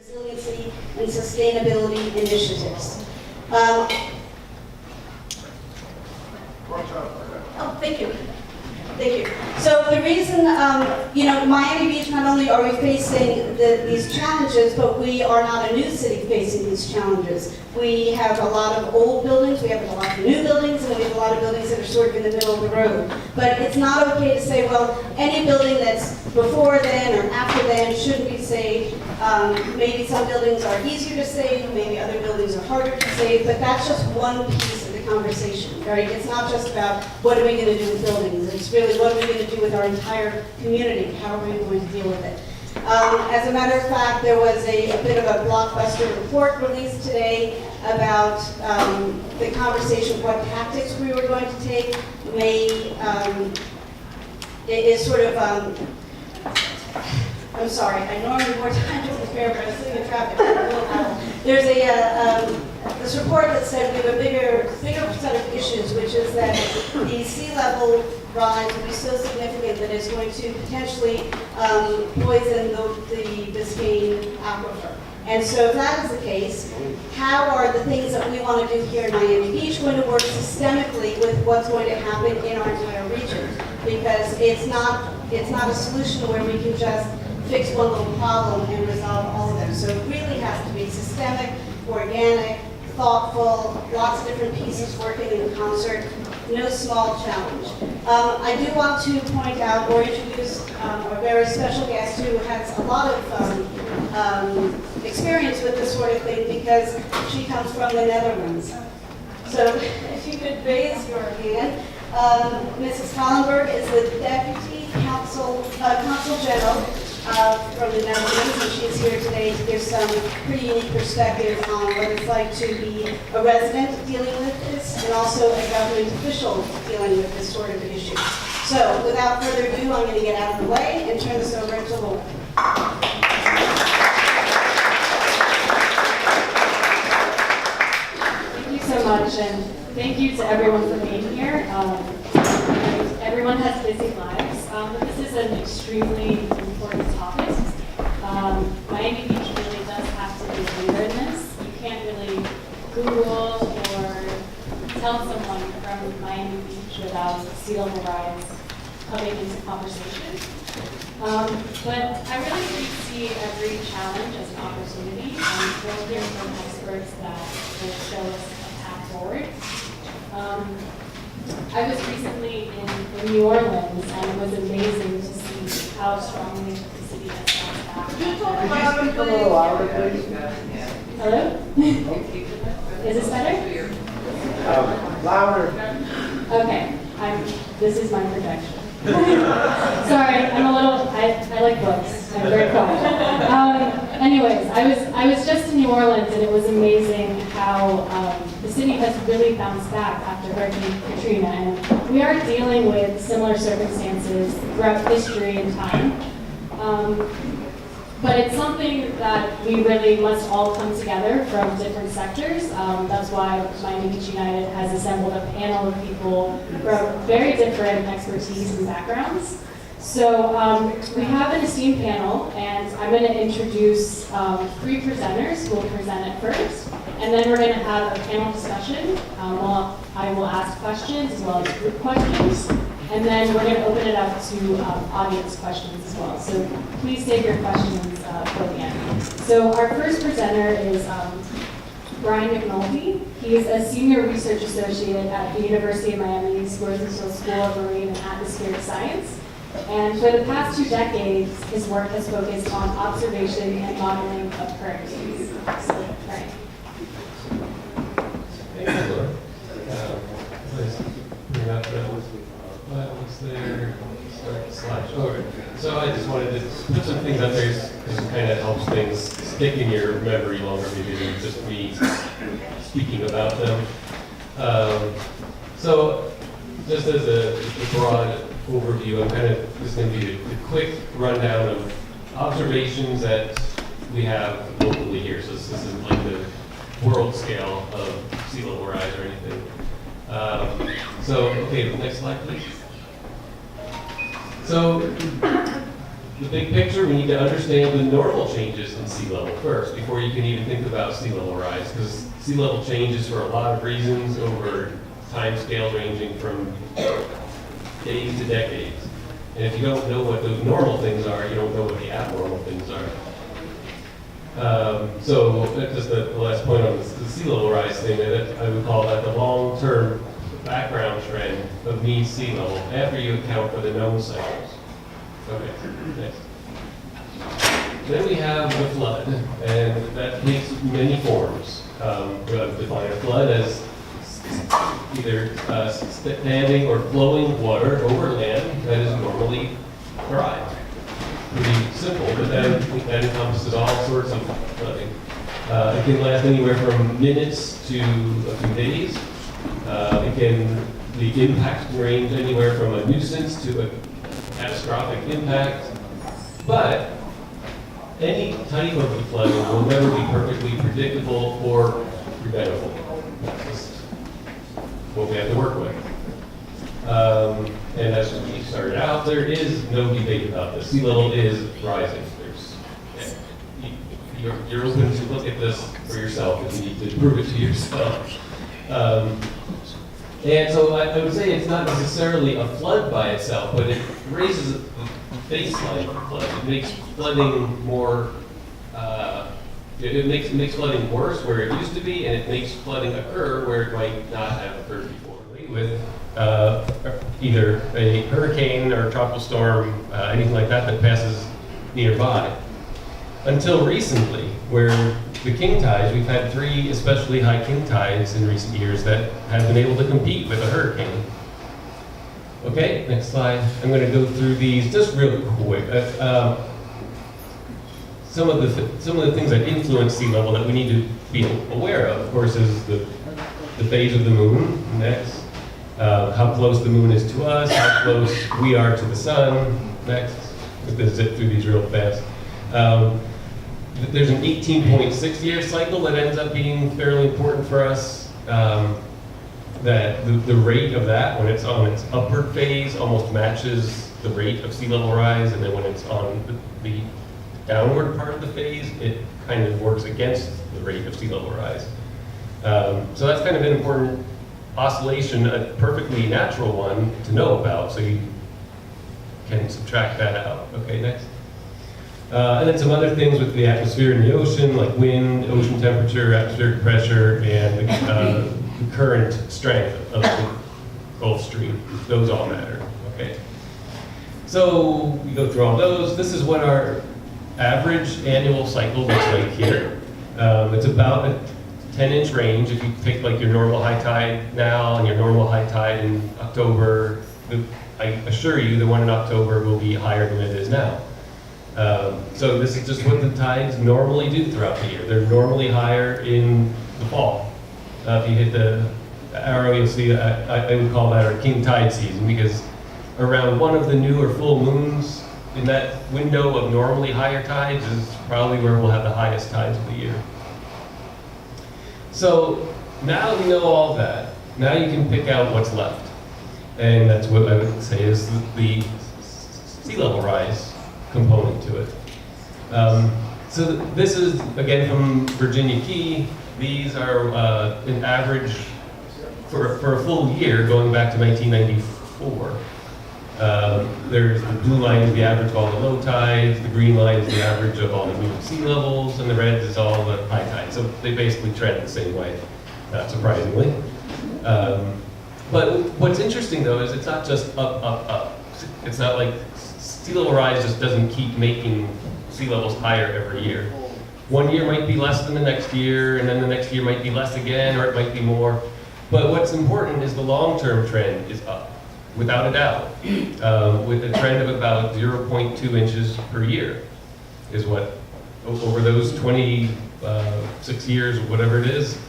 resiliency and sustainability initiatives. Oh, thank you. Thank you. So the reason, Miami Beach, not only are we facing these challenges, but we are not a new city facing these challenges. We have a lot of old buildings, we have a lot of new buildings, and we have a lot of buildings that are sort of in the middle of the road. But it's not okay to say, well, any building that's before then or after then shouldn't be saved. Maybe some buildings are easier to save, maybe other buildings are harder to save, but that's just one piece of the conversation, right? It's not just about what are we going to do with buildings, it's really what are we going to do with our entire community, how are we going to deal with it. As a matter of fact, there was a bit of a blockbuster report released today about the conversation of what tactics we were going to take. It is sort of, I'm sorry, I normally more time to prepare, but I was sitting in traffic. There's this report that said we have a bigger set of issues, which is that the sea level rise will be so significant that it's going to potentially poison the Biscayne aquifer. And so if that is the case, how are the things that we want to do here in Miami Beach going to work systemically with what's going to happen in our entire region? Because it's not a solution where we can just fix one little problem and resolve all of them. So it really has to be systemic, organic, thoughtful, lots of different pieces working in concert, no small challenge. I do want to point out or introduce a very special guest who has a lot of experience with this sort of thing because she comes from the Netherlands. So if you could raise your hand. Mrs. Hollenberg is the Deputy Consul General from the Netherlands, and she's here today to give some pretty unique perspective on what it's like to be a resident dealing with this, and also a government official dealing with this sort of issue. So, without further ado, I'm going to get out of the way and turn this over to Laura. Thank you so much, and thank you to everyone for being here. Everyone has busy lives, but this is an extremely important topic. Miami Beach really does have to be a leader in this. You can't really Google or tell someone from Miami Beach without sea level rise coming into conversation. But I really do see every challenge as an opportunity, and we'll hear from experts that will show us a path forward. I was recently in New Orleans, and it was amazing to see how strongly the city has bounced back. Could you speak a little louder, please? Hello? Is this better? Louder. Okay, this is my projection. Sorry, I like books. I'm very quiet. Anyways, I was just in New Orleans, and it was amazing how the city has really bounced back after Hurricane Katrina, and we are dealing with similar circumstances throughout history and time. But it's something that we really must all come together from different sectors. That's why Miami Beach United has assembled a panel of people from very different expertise and backgrounds. So we have an esteemed panel, and I'm going to introduce 3 presenters who will present it first. And then we're going to have a panel discussion. I will ask questions as well as group questions. And then we're going to open it up to audience questions as well. So please save your questions for the end. So our first presenter is Brian McNulty. He is a senior research associate at the University of Miami's Worthington School of Marine and Atmospheric Science. And for the past 2 decades, his work has focused on observation and modeling of hurricanes. So, Brian. Thanks, Laura. Bring up what's there. Start the slide. Okay. So I just wanted to put some things up there because it kind of helps things stick in your memory longer, maybe than just me speaking about them. So just as a broad overview, I'm kind of just going to do a quick rundown of observations that we have locally here. So this isn't like the world scale of sea level rise or anything. Okay, next slide, please. So the big picture, we need to understand the normal changes in sea level first, before you can even think about sea level rise, because sea level changes for a lot of reasons over time scales ranging from days to decades. And if you don't know what those normal things are, you don't know what the abnormal things are. So just the last point on the sea level rise thing, that I would call that the long-term background trend of mean sea level after you account for the known cycles. Okay, next. Then we have the flood, and that takes many forms. We define a flood as either standing or flowing water over land that is normally dry. Pretty simple, but then that encompasses all sorts of flooding. It can last anywhere from minutes to a few days. The impact can range anywhere from a nuisance to a catastrophic impact. But any type of flooding will never be perfectly predictable or preventable. That's just what we have to work with. And as we started out, there is no debate about this. Sea level is rising. You're open to look at this for yourself if you need to prove it to yourself. And so I would say it's not necessarily a flood by itself, but it raises the baseline of flood. It makes flooding more, it makes flooding worse where it used to be, and it makes flooding occur where it might not have occurred before. With either a hurricane or a tropical storm, anything like that that passes nearby. Until recently, where the king tides, we've had 3 especially high king tides in recent years that have been able to compete with a hurricane. Okay, next slide. I'm going to go through these just real quick. Some of the things that influence sea level that we need to be aware of course, is the phase of the moon. Next, how close the moon is to us, how close we are to the sun. Next, I'm going to zip through these real fast. There's an 18.6-year cycle that ends up being fairly important for us. That the rate of that, when it's on its upward phase, almost matches the rate of sea level rise, and then when it's on the downward part of the phase, it kind of works against the rate of sea level rise. So that's kind of an important oscillation, a perfectly natural one to know about, so you can subtract that out. Okay, next. And then some other things with the atmosphere and the ocean, like wind, ocean temperature, atmospheric pressure, and the current strength of the Gulf Stream. Those all matter. Okay. So we go through all those. This is what our average annual cycle looks like here. It's about a 10-inch range. If you take like your normal high tide now and your normal high tide in October, I assure you the one in October will be higher than it is now. So this is just what the tides normally do throughout the year. They're normally higher in the fall. If you hit the arrow, you'll see I would call that our king tide season, because around one of the new or full moons in that window of normally higher tides is probably where we'll have the highest tides of the year. So now we know all that. Now you can pick out what's left. And that's what I would say is the sea level rise component to it. So this is, again, from Virginia Key. These are an average for a full year going back to 1994. There's the blue line is the average of all the low tides, the green line is the average of all the new sea levels, and the red is all the high tides. So they basically trend the same way, not surprisingly. But what's interesting though is it's not just up, up, up. It's not like sea level rise just doesn't keep making sea levels higher every year. One year might be less than the next year, and then the next year might be less again, or it might be more. But what's important is the long-term trend is up, without a doubt, with a trend of about 0.2 inches per year is what, over those 26 years, or whatever it is,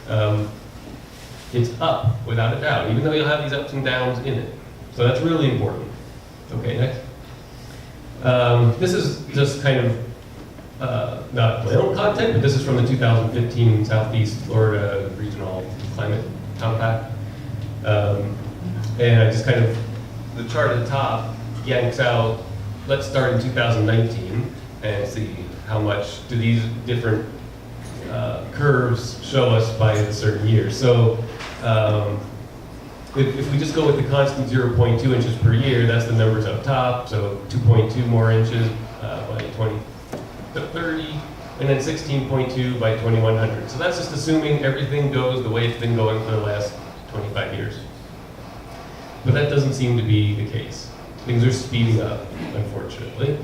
it's up, without a doubt, even though you'll have these ups and downs in it. So that's really important. Okay, next. This is just kind of not my own content, but this is from the 2015 Southeast Florida Regional Climate Compact. And I just kind of, the chart at the top yanks out let's start in 2019 and see how much do these different curves show us by a certain year. So if we just go with the constant 0.2 inches per year, that's the numbers up top. So 2.2 more inches by 2030, and then 16.2 by 2100. So that's just assuming everything goes the way it's been going for the last 25 years. But that doesn't seem to be the case. Things are speeding up, unfortunately.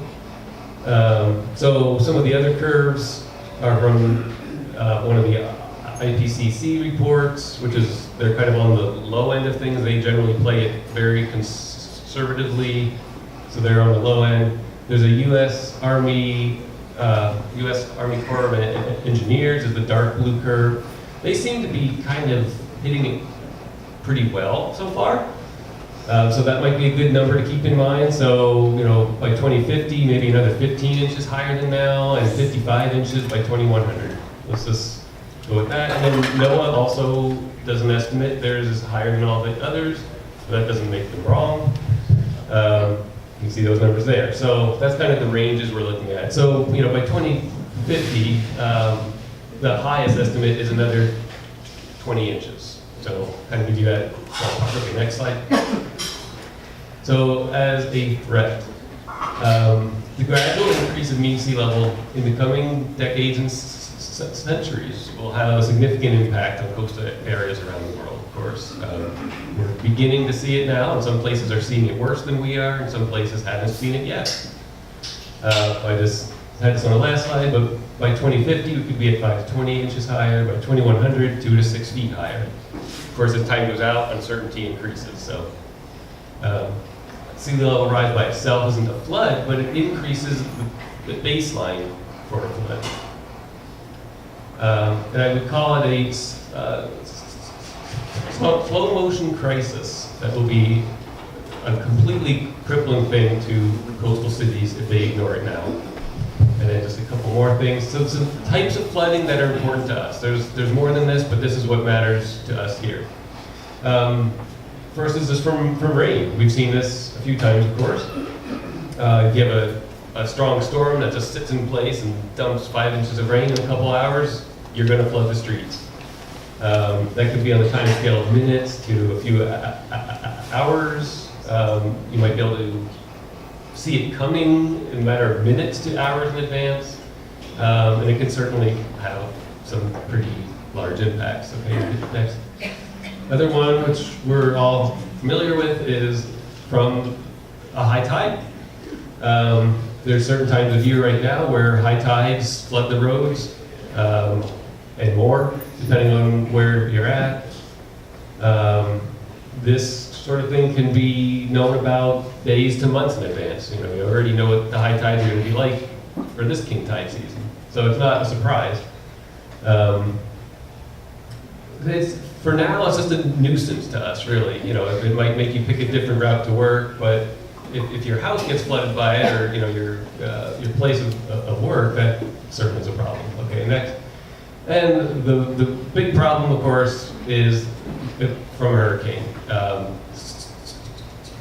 So some of the other curves are from one of the IPCC reports, which is, they're kind of on the low end of things. They generally play it very conservatively, so they're on the low end. There's a U.S. Army Corps of Engineers is the dark blue curve. They seem to be kind of hitting it pretty well so far. So that might be a good number to keep in mind. So, you know, by 2050, maybe another 15 inches higher than now, and 55 inches by 2100. Let's just go with that. And then NOAA also does an estimate. Theirs is higher than all the others, so that doesn't make them wrong. You can see those numbers there. So that's kind of the ranges we're looking at. So, you know, by 2050, the highest estimate is another 20 inches. So kind of give you that. Okay, next slide. So as a threat, the gradual increase of mean sea level in the coming decades and centuries will have a significant impact on coastal areas around the world, of course. We're beginning to see it now, and some places are seeing it worse than we are, and some places haven't seen it yet. I just had this on the last slide, but by 2050, we could be at 5 to 20 inches higher. By 2100, 2 to 6 feet higher. Of course, as time goes out, uncertainty increases. So, sea level rise by itself isn't a flood, but it increases the baseline for a flood. And I would call it a slow motion crisis that will be a completely crippling thing to coastal cities if they ignore it now. And then just a couple more things. So some types of flooding that are important to us. There's more than this, but this is what matters to us here. First is just from rain. We've seen this a few times, of course. If you have a strong storm that just sits in place and dumps 5 inches of rain in a couple hours, you're going to flood the streets. That could be on the time scale of minutes to a few hours. You might be able to see it coming in a matter of minutes to hours in advance. And it can certainly have some pretty large impacts. Okay, next. Another one, which we're all familiar with, is from a high tide. There's certain times of year right now where high tides flood the roads, and more, depending on where you're at. This sort of thing can be known about days to months in advance. You know, you already know what the high tides are going to be like for this king tide season, so it's not a surprise. For now, it's just a nuisance to us, really. You know, it might make you pick a different route to work, but if your house gets flooded by it, or you know your place of work, that certainly is a problem. Okay, next. And the big problem, of course, is from a hurricane.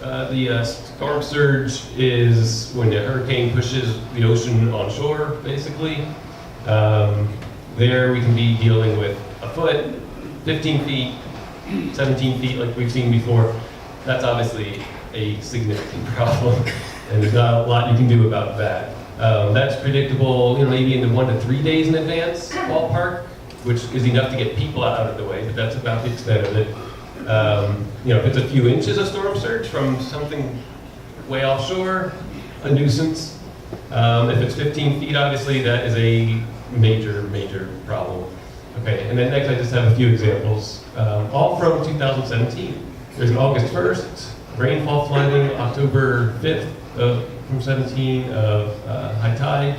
The storm surge is when the hurricane pushes the ocean on shore, basically. There we can be dealing with a foot, 15 feet, 17 feet like we've seen before. That's obviously a significant problem, and there's not a lot you can do about that. That's predictable, you know, maybe in the 1 to 3 days in advance ballpark, which is enough to get people out of the way, but that's about the extent of it. You know, if it's a few inches of storm surge from something way offshore, a nuisance. If it's 15 feet, obviously, that is a major, major problem. Okay, and then next I just have a few examples, all from 2017. There's an August 1st, rainfall flooding, October 5th from 17 of high tide,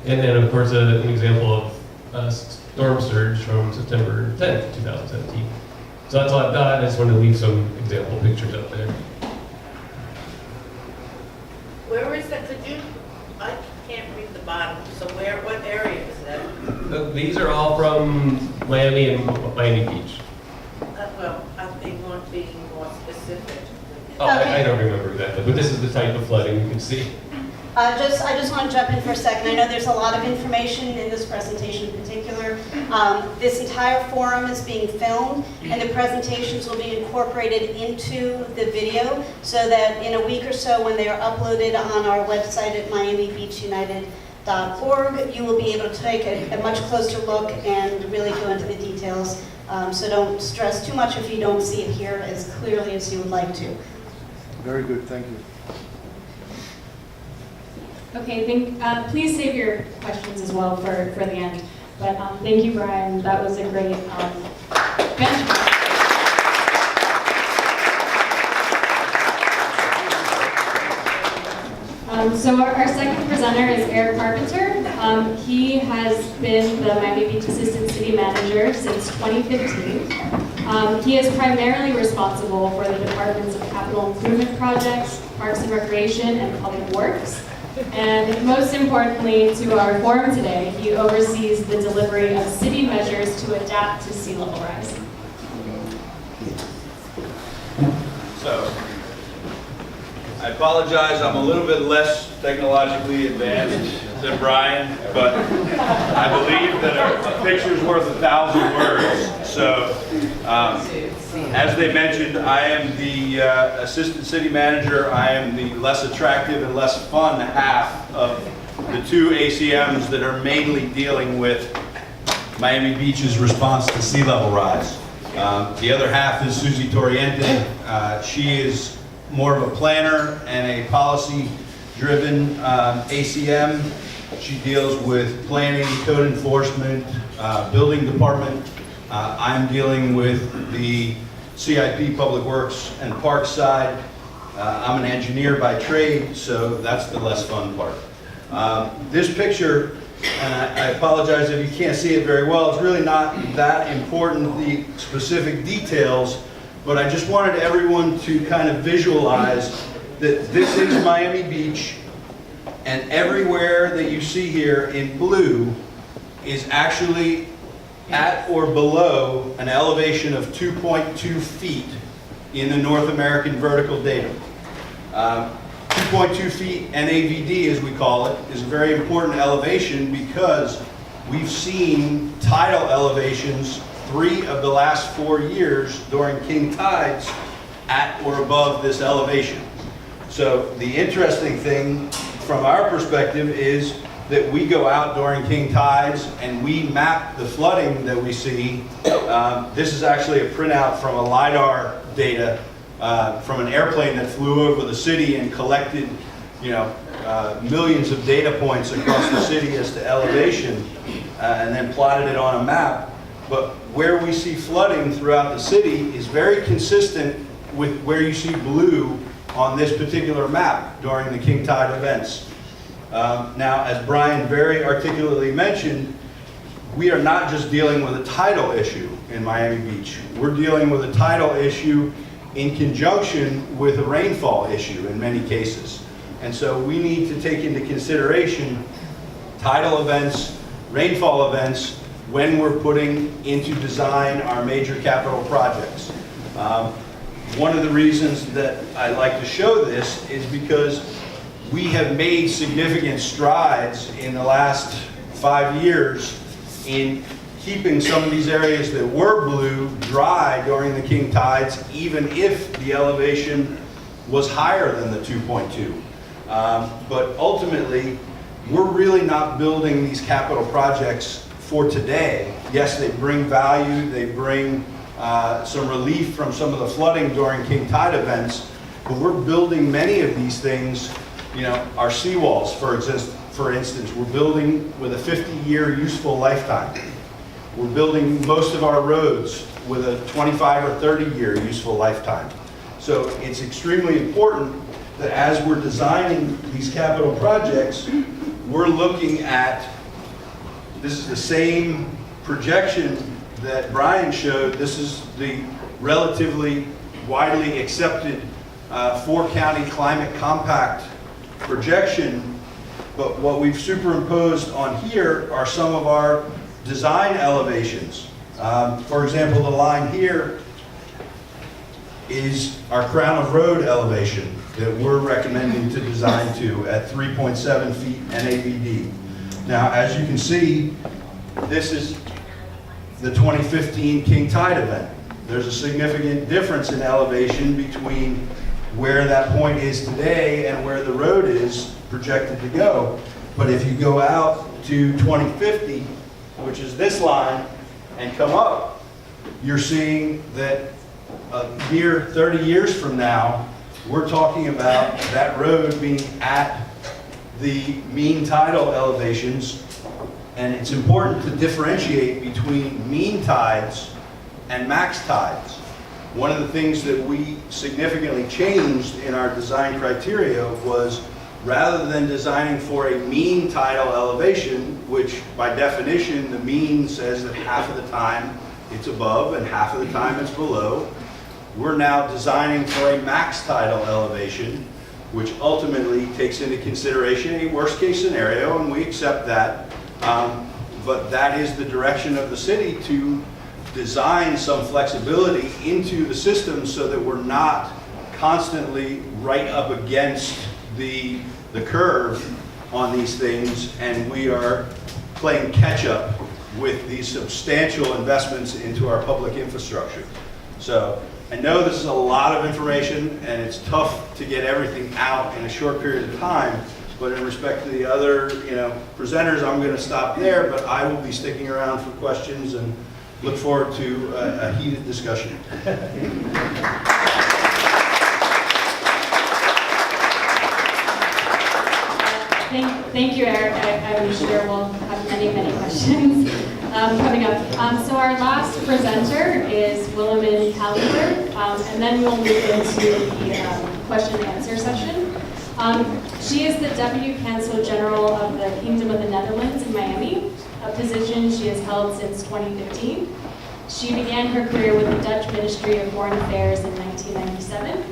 and then of course an example of storm surge from September 10th, 2017. So that's all I've got. I just wanted to leave some example pictures up there. Where is that? I can't read the bottom. So what area is that? These are all from Miami and Miami Beach. Well, I think want being more specific. Oh, I don't remember exactly, but this is the type of flooding you can see. I just want to jump in for a second. I know there's a lot of information in this presentation in particular. This entire forum is being filmed, and the presentations will be incorporated into the video so that in a week or so when they are uploaded on our website at miamibeachunited.org, you will be able to take a much closer look and really go into the details. So don't stress too much if you don't see it here as clearly as you would like to. Very good, thank you. Okay, please save your questions as well for the end. But thank you, Brian. That was a great benchmark. So our second presenter is Eric Carpenter. He has been the Miami Beach Assistant City Manager since 2015. He is primarily responsible for the departments of capital improvement projects, parks and recreation, and public works. And most importantly to our forum today, he oversees the delivery of city measures to adapt to sea level rise. So, I apologize, I'm a little bit less technologically advanced than Brian, but I believe that a picture's worth 1,000 words. So, as they mentioned, I am the Assistant City Manager. I am the less attractive and less fun half of the two ACMs that are mainly dealing with Miami Beach's response to sea level rise. The other half is Susie Torriente. She is more of a planner and a policy-driven ACM. She deals with planning, code enforcement, building department. I'm dealing with the CIP, Public Works and Parks side. I'm an engineer by trade, so that's the less fun part. This picture, and I apologize if you can't see it very well, it's really not that important, the specific details, but I just wanted everyone to kind of visualize that this is Miami Beach, and everywhere that you see here in blue is actually at or below an elevation of 2.2 feet in the North American vertical datum. 2.2 feet, NAVD as we call it, is a very important elevation because we've seen tidal elevations 3 of the last 4 years during king tides at or above this elevation. So the interesting thing from our perspective is that we go out during king tides and we map the flooding that we see. This is actually a printout from a LiDAR data from an airplane that flew over the city and collected, millions of data points across the city as to elevation, and then plotted it on a map. But where we see flooding throughout the city is very consistent with where you see blue on this particular map during the king tide events. Now, as Brian very articulately mentioned, we are not just dealing with a tidal issue in Miami Beach. We're dealing with a tidal issue in conjunction with a rainfall issue in many cases. And so we need to take into consideration tidal events, rainfall events, when we're putting into design our major capital projects. One of the reasons that I like to show this is because we have made significant strides in the last 5 years in keeping some of these areas that were blue dry during the king tides, even if the elevation was higher than the 2.2. But ultimately, we're really not building these capital projects for today. Yes, they bring value, they bring some relief from some of the flooding during king tide events, but we're building many of these things. Our seawalls, for instance, we're building with a 50-year useful lifetime. We're building most of our roads with a 25 or 30-year useful lifetime. So it's extremely important that as we're designing these capital projects, we're looking at, this is the same projection that Brian showed. This is the relatively widely accepted 4-county climate compact projection, but what we've superimposed on here are some of our design elevations. For example, the line here is our crown of road elevation that we're recommending to design to at 3.7 feet NABD. Now, as you can see, this is the 2015 King Tide event. There's a significant difference in elevation between where that point is today and where the road is projected to go. But if you go out to 2050, which is this line, and come up, you're seeing that a mere 30 years from now, we're talking about that road being at the mean tidal elevations. And it's important to differentiate between mean tides and max tides. One of the things that we significantly changed in our design criteria was, rather than designing for a mean tidal elevation, which by definition the mean says that half of the time it's above and half of the time it's below, we're now designing for a max tidal elevation, which ultimately takes into consideration a worst case scenario, and we accept that. But that is the direction of the city, to design some flexibility into the system so that we're not constantly right up against the curve on these things, and we are playing catch up with these substantial investments into our public infrastructure. So I know this is a lot of information and it's tough to get everything out in a short period of time, but in respect to the other presenters, I'm going to stop there, but I will be sticking around for questions and look forward to a heated discussion. Thank you, Eric. I'm sure we'll have many questions coming up. So our last presenter is Willemijn Caliber, and then we'll move into the question and answer session. She is the Deputy Consul General of the Kingdom of the Netherlands in Miami, a position she has held since 2015. She began her career with the Dutch Ministry of Foreign Affairs in 1997.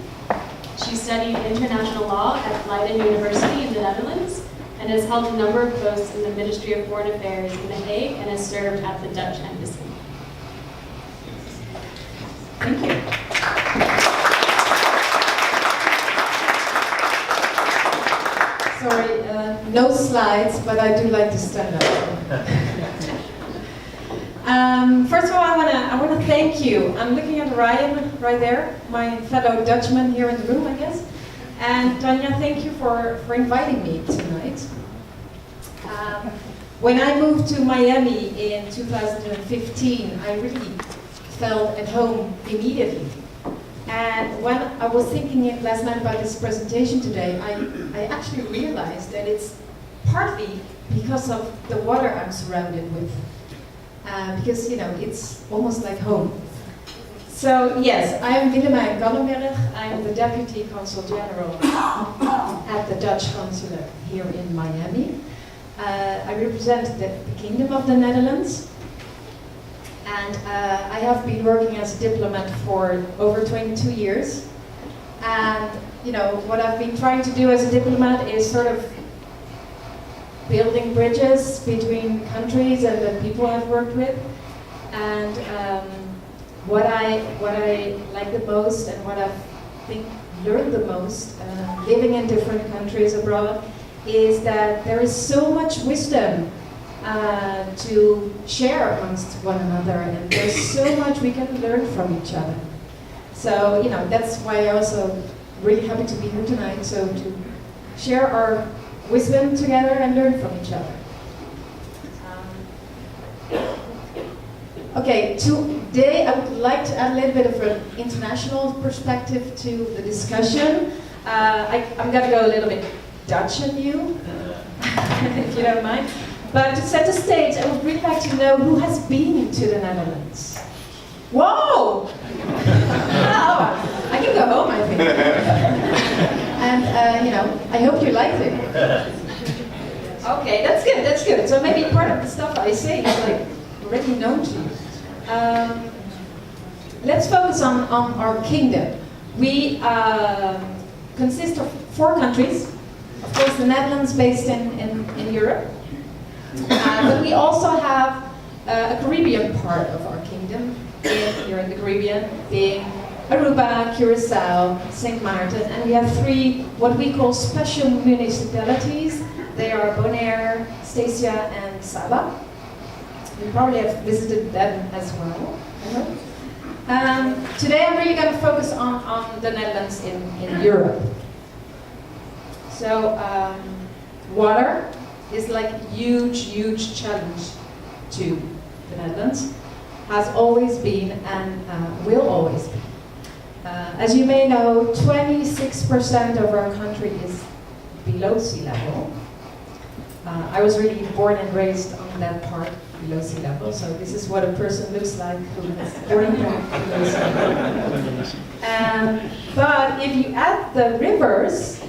She studied international law at Leiden University in the Netherlands and has held a number of posts in the Ministry of Foreign Affairs in The Hague and has served at the Dutch Embassy. Thank you. Sorry, no slides, but I do like to stand up. First of all, I want to thank you. I'm looking at Ryan right there, my fellow Dutchman here in the room, I guess. And Tanya, thank you for inviting me tonight. When I moved to Miami in 2015, I really felt at home immediately. And when I was thinking last night about this presentation today, I actually realized that it's partly because of the water I'm surrounded with. Because, it's almost like home. So, yes, I'm Willemijn Caliber. I'm the Deputy Consul General at the Dutch Consulate here in Miami. I represent the Kingdom of the Netherlands. And I have been working as a diplomat for over 22 years. And, what I've been trying to do as a diplomat is sort of building bridges between countries and the people I've worked with. And what I like the most and what I've learned the most, living in different countries abroad, is that there is so much wisdom to share amongst one another, and there's so much we can learn from each other. So, that's why I'm also really happy to be here tonight, so to share our wisdom together and learn from each other. Okay, today I would like to add a little bit of an international perspective to the discussion. I'm going to go a little bit Dutch on you, if you don't mind. But to set the stage, I would really like to know who has been to the Netherlands. Whoa! Oh, I can go home, I think. And, I hope you liked it. Okay, that's good. So maybe part of the stuff I say is already known to you. Let's focus on our kingdom. We consist of 4 countries. Of course, the Netherlands based in Europe. But we also have a Caribbean part of our kingdom here in the Caribbean, being Aruba, Curacao, St. Martin, and we have 3 what we call special municipalities. They are Bonaire, Stacia, and Saba. You probably have visited them as well. Today I'm really going to focus on the Netherlands in Europe. So water is like a huge challenge to the Netherlands. Has always been and will always be. As you may know, 26% of our country is below sea level. I was really born and raised on that part, below sea level, so this is what a person looks like who is born and raised below sea level. But if you add the rivers,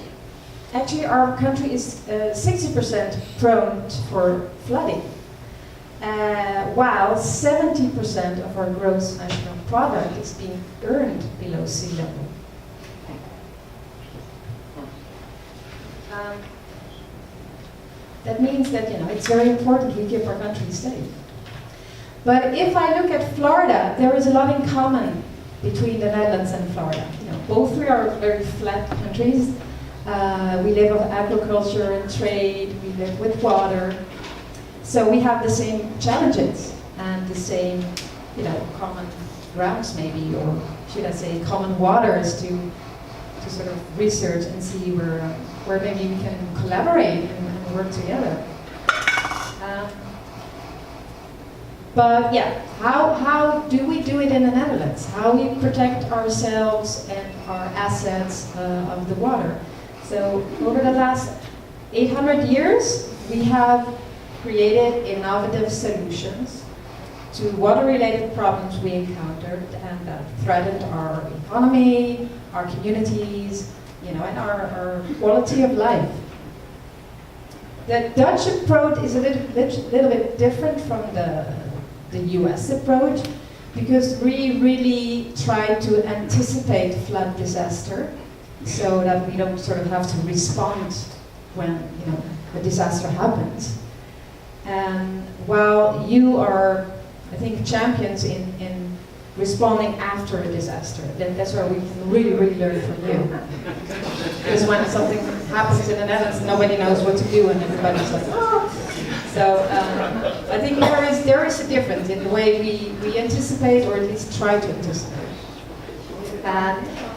actually our country is 60% prone for flooding. While 70% of our gross national product is being earned below sea level. That means that it's very important we keep our country safe. But if I look at Florida, there is a lot in common between the Netherlands and Florida. Both we are very flat countries. We live of agriculture and trade. We live with water. So we have the same challenges and the same, common grounds maybe, or should I say common waters to sort of research and see where maybe we can collaborate and work together. But yeah, how do we do it in the Netherlands? How we protect ourselves and our assets of the water? So over the last 800 years, we have created innovative solutions to water-related problems we encountered and that threatened our economy, our communities, and our quality of life. The Dutch approach is a little bit different from the US approach because we really try to anticipate flood disaster so that we don't sort of have to respond when the disaster happens. And while you are, I think, champions in responding after a disaster, then that's where we can really learn from you. Because when something happens in the Netherlands, nobody knows what to do, and everybody's like, oh. So I think there is a difference in the way we anticipate, or at least try to anticipate.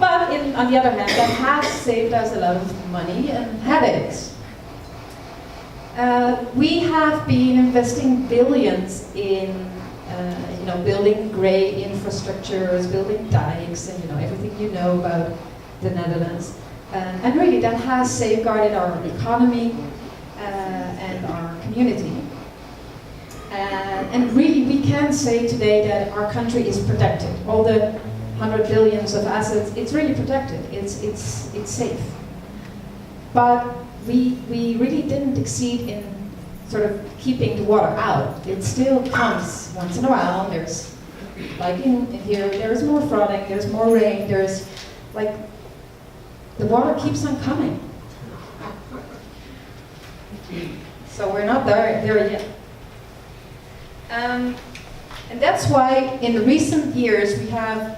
But on the other hand, that has saved us a lot of money and headaches. We have been investing billions in building great infrastructures, building dikes, and everything about the Netherlands. And really that has safeguarded our economy and our community. And really we can say today that our country is protected. All the 100 billions of assets, it's really protected. It's safe. But we really didn't exceed in sort of keeping the water out. It still comes once in a while. There's, like in here, there's more flooding, there's more rain, there's like, the water keeps on coming. So we're not there yet. And that's why in the recent years we have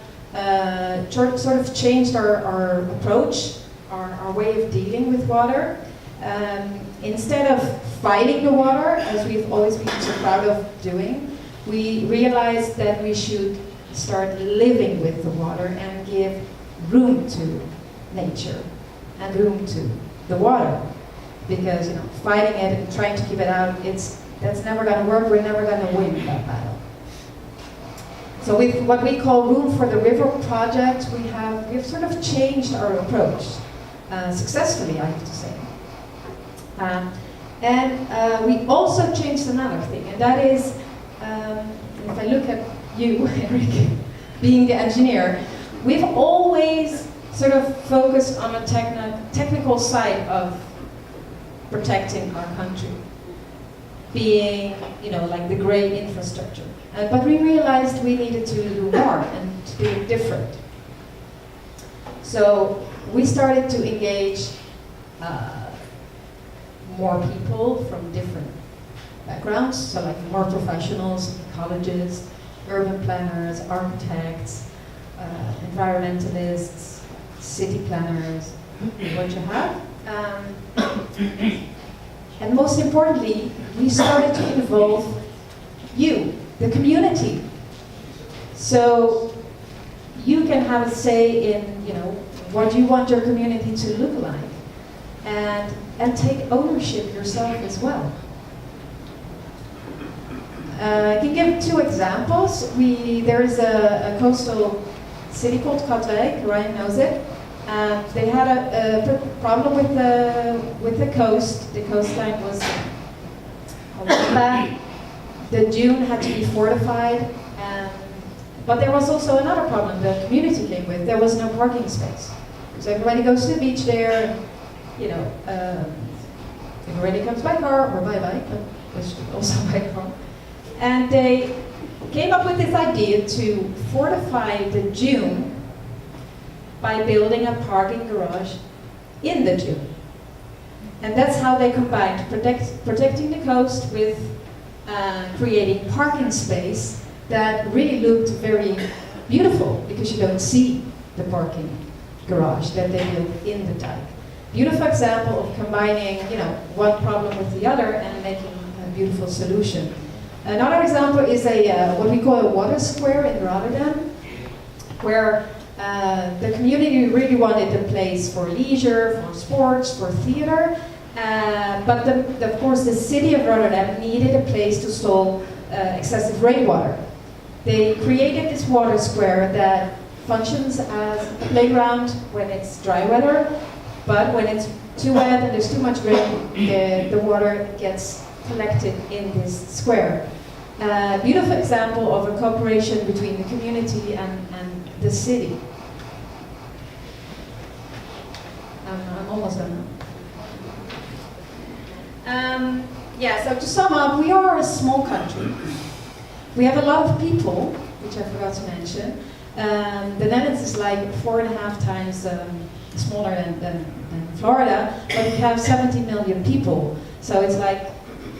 sort of changed our approach, our way of dealing with water. Instead of fighting the water, as we've always been so proud of doing, we realized that we should start living with the water and give room to nature and room to the water. Because fighting it and trying to keep it out, that's never going to work. We're never going to win that battle. So with what we call Room for the River project, we've sort of changed our approach successfully, I have to say. And we also changed another thing, and that is, if I look at you, Eric, being the engineer, we've always sort of focused on a technical side of protecting our country, being, like the great infrastructure. But we realized we needed to do more and to do it different. So we started to engage more people from different backgrounds, so like more professionals, colleges, urban planners, architects, environmentalists, city planners, what you have. And most importantly, we started to involve you, the community. So you can have a say in, what you want your community to look like, and take ownership yourself as well. I can give 2 examples. There is a coastal city called Katwijk, Ryan knows it. They had a problem with the coast. The coastline was bad. The dune had to be fortified. But there was also another problem the community came with. There was no parking space. So everybody goes to the beach there, and, everybody comes by car or by bike, but also by car. And they came up with this idea to fortify the dune by building a parking garage in the dune. And that's how they combined protecting the coast with creating parking space that really looked very beautiful, because you don't see the parking garage that they built in the dike. Beautiful example of combining, one problem with the other and making a beautiful solution. Another example is what we call a water square in Rotterdam, where the community really wanted a place for leisure, for sports, for theater, but of course the city of Rotterdam needed a place to store excessive rainwater. They created this water square that functions as a playground when it's dry weather, but when it's too wet and there's too much rain, the water gets collected in this square. Beautiful example of a cooperation between the community and the city. I'm almost done now. So to sum up, we are a small country. We have a lot of people, which I forgot to mention. The Netherlands is like 4.5 times smaller than Florida, but we have 70 million people. So it's like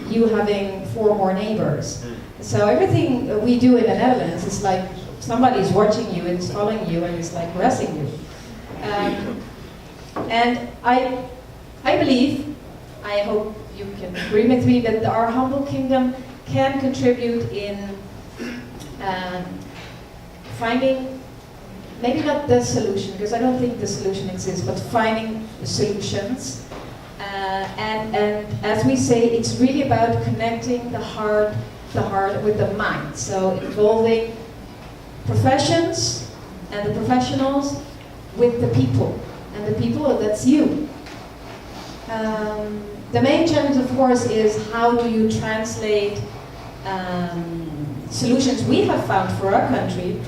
you having 4 more neighbors. So everything we do in the Netherlands is like somebody's watching you and is following you and is like harassing you. And I believe, I hope you can agree with me, that our humble kingdom can contribute in finding, maybe not the solution, because I don't think the solution exists, but finding the solutions. And as we say, it's really about connecting the heart with the mind. So involving professions and the professionals with the people. And the people, that's you. The main challenge, of course, is how do you translate solutions we have found for our country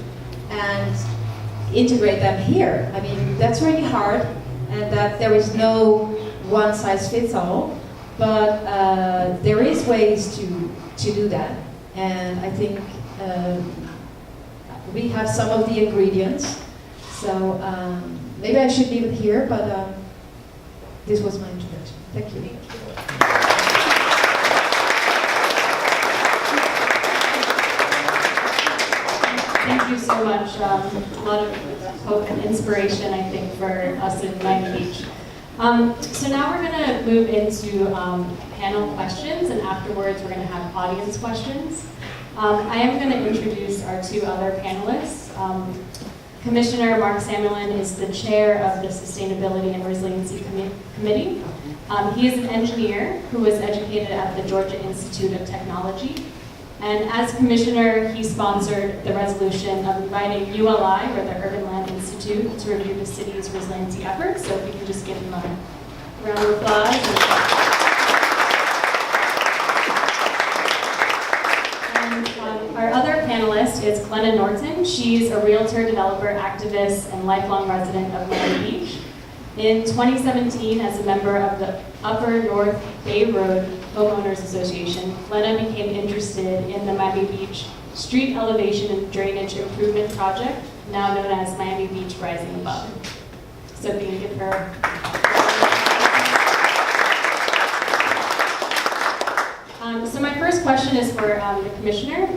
and integrate them here. I mean, that's really hard, and that there is no one size fits all, but there is ways to do that. And I think we have some of the ingredients. So maybe I should leave it here, but this was my introduction. Thank you. Thank you so much. A lot of hope and inspiration, I think, for us in Miami Beach. So now we're going to move into panel questions, and afterwards we're going to have audience questions. I am going to introduce our 2 other panelists. Commissioner Mark Samuelin is the chair of the Sustainability and Resiliency Committee. He is an engineer who was educated at the Georgia Institute of Technology. And as commissioner, he sponsored the resolution of inviting ULI, or the Urban Land Institute, to review the city's resiliency efforts. So if you can just give him a round of applause. And our other panelist is Glenna Norton. She's a realtor, developer, activist, and lifelong resident of Miami Beach. In 2017, as a member of the Upper North Bay Road Homeowners Association, Glenna became interested in the Miami Beach Street Elevation and Drainage Improvement Project, now known as Miami Beach Rising Above. So if you can give her. So my first question is for the commissioner.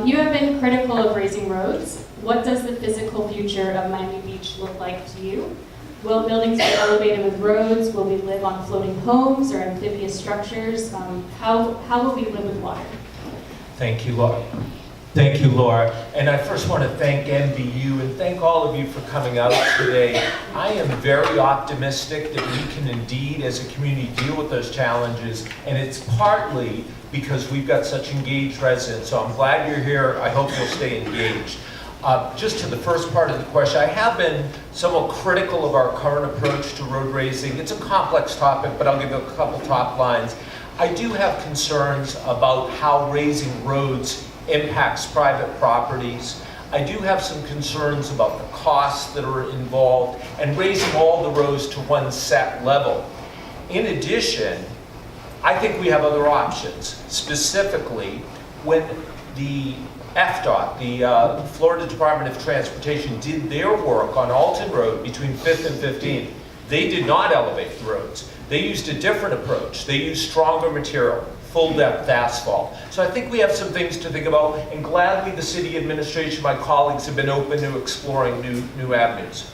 You have been critical of raising roads, What does the physical future of Miami Beach look like to you? Will buildings be elevated with roads? Will we live on floating homes or amphibious structures? How will we live with water? Thank you, Laura. Thank you, Laura. And I first want to thank MBU and thank all of you for coming out today. I am very optimistic that we can indeed, as a community, deal with those challenges. And it's partly because we've got such engaged residents. So I'm glad you're here. I hope you'll stay engaged. Just to the first part of the question, I have been somewhat critical of our current approach to road raising. It's a complex topic, but I'll give you a couple top lines. I do have concerns about how raising roads impacts private properties. I do have some concerns about the costs that are involved and raising all the roads to one set level. In addition, I think we have other options. Specifically, when the FDOT, the Florida Department of Transportation, did their work on Alton Road between 5th and 15th, they did not elevate the roads. They used a different approach. They used stronger material, full depth asphalt. So I think we have some things to think about, and gladly the city administration, my colleagues, have been open to exploring new avenues.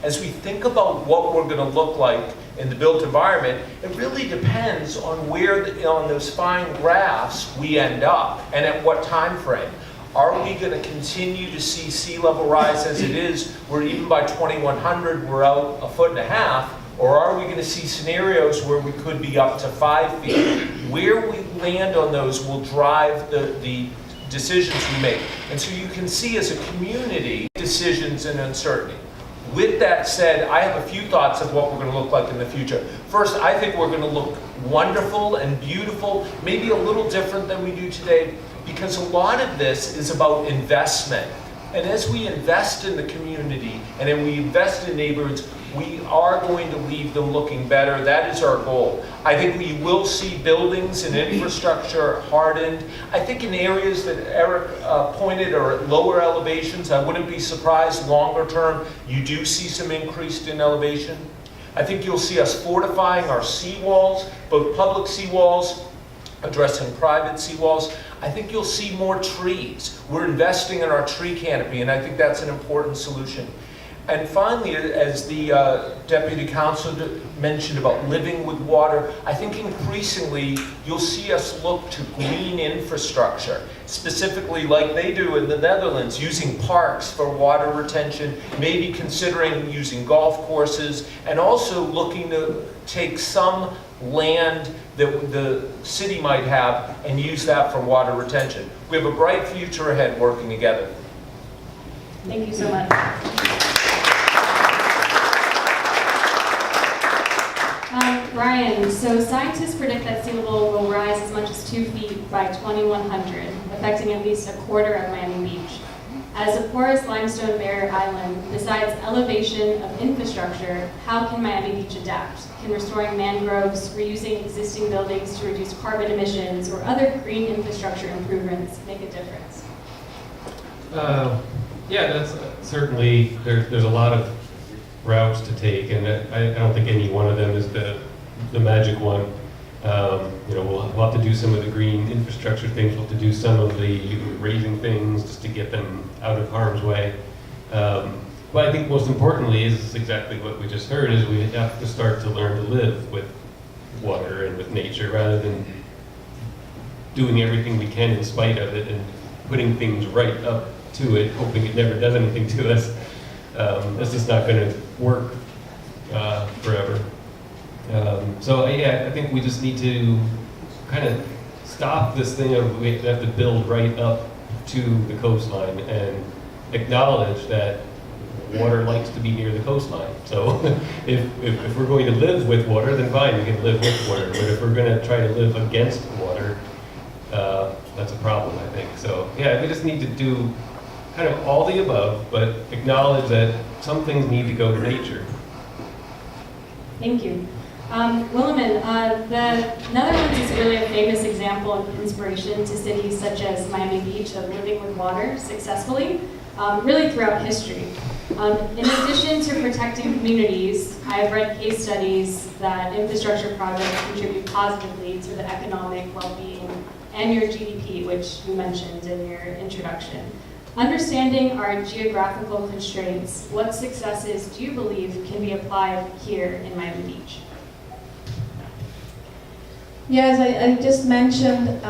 As we think about what we're going to look like in the built environment, it really depends on where, on those fine graphs, we end up and at what time frame. Are we going to continue to see sea level rise as it is, where even by 2100 we're out 1.5 feet, or are we going to see scenarios where we could be up to 5 feet? Where we land on those will drive the decisions we make. And so you can see as a community, decisions and uncertainty. With that said, I have a few thoughts of what we're going to look like in the future. First, I think we're going to look wonderful and beautiful, maybe a little different than we do today, because a lot of this is about investment. And as we invest in the community and then we invest in neighborhoods, we are going to leave them looking better. That is our goal. I think we will see buildings and infrastructure hardened. I think in areas that Eric pointed are at lower elevations, I wouldn't be surprised longer term you do see some increase in elevation. I think you'll see us fortifying our seawalls, both public seawalls, addressing private seawalls. I think you'll see more trees. We're investing in our tree canopy, and I think that's an important solution. And finally, as the Deputy Councilor mentioned about living with water, I think increasingly you'll see us look to green infrastructure, specifically like they do in the Netherlands, using parks for water retention, maybe considering using golf courses, and also looking to take some land that the city might have and use that for water retention. We have a bright future ahead working together. Thank you so much. Ryan, so scientists predict that sea level will rise as much as 2 feet by 2100, affecting at least a quarter of Miami Beach. As a porous limestone barrier island, besides elevation of infrastructure, how can Miami Beach adapt? Can restoring mangroves, reusing existing buildings to reduce carbon emissions, or other green infrastructure improvements make a difference? Yeah, that's certainly, there's a lot of routes to take, and I don't think any one of them is the magic one. We'll have to do some of the green infrastructure things, we'll have to do some of the raising things just to get them out of harm's way. But I think most importantly is exactly what we just heard, is we have to start to learn to live with water and with nature rather than doing everything we can in spite of it and putting things right up to it, hoping it never does anything to us. This is not going to work forever. So yeah, I think we just need to kind of stop this thing of we have to build right up to the coastline and acknowledge that water likes to be near the coastline. So if we're going to live with water, then fine, we can live with water. But if we're going to try to live against water, that's a problem, I think. So yeah, we just need to do kind of all the above, but acknowledge that some things need to go to nature. Thank you. Williman, the Netherlands is really a famous example of inspiration to cities such as Miami Beach of living with water successfully, really throughout history. In addition to protecting communities, I have read case studies that infrastructure projects contribute positively to the economic well-being and your GDP, which you mentioned in your introduction. Understanding our geographical constraints, what successes do you believe can be applied here in Miami Beach? Yes, I just mentioned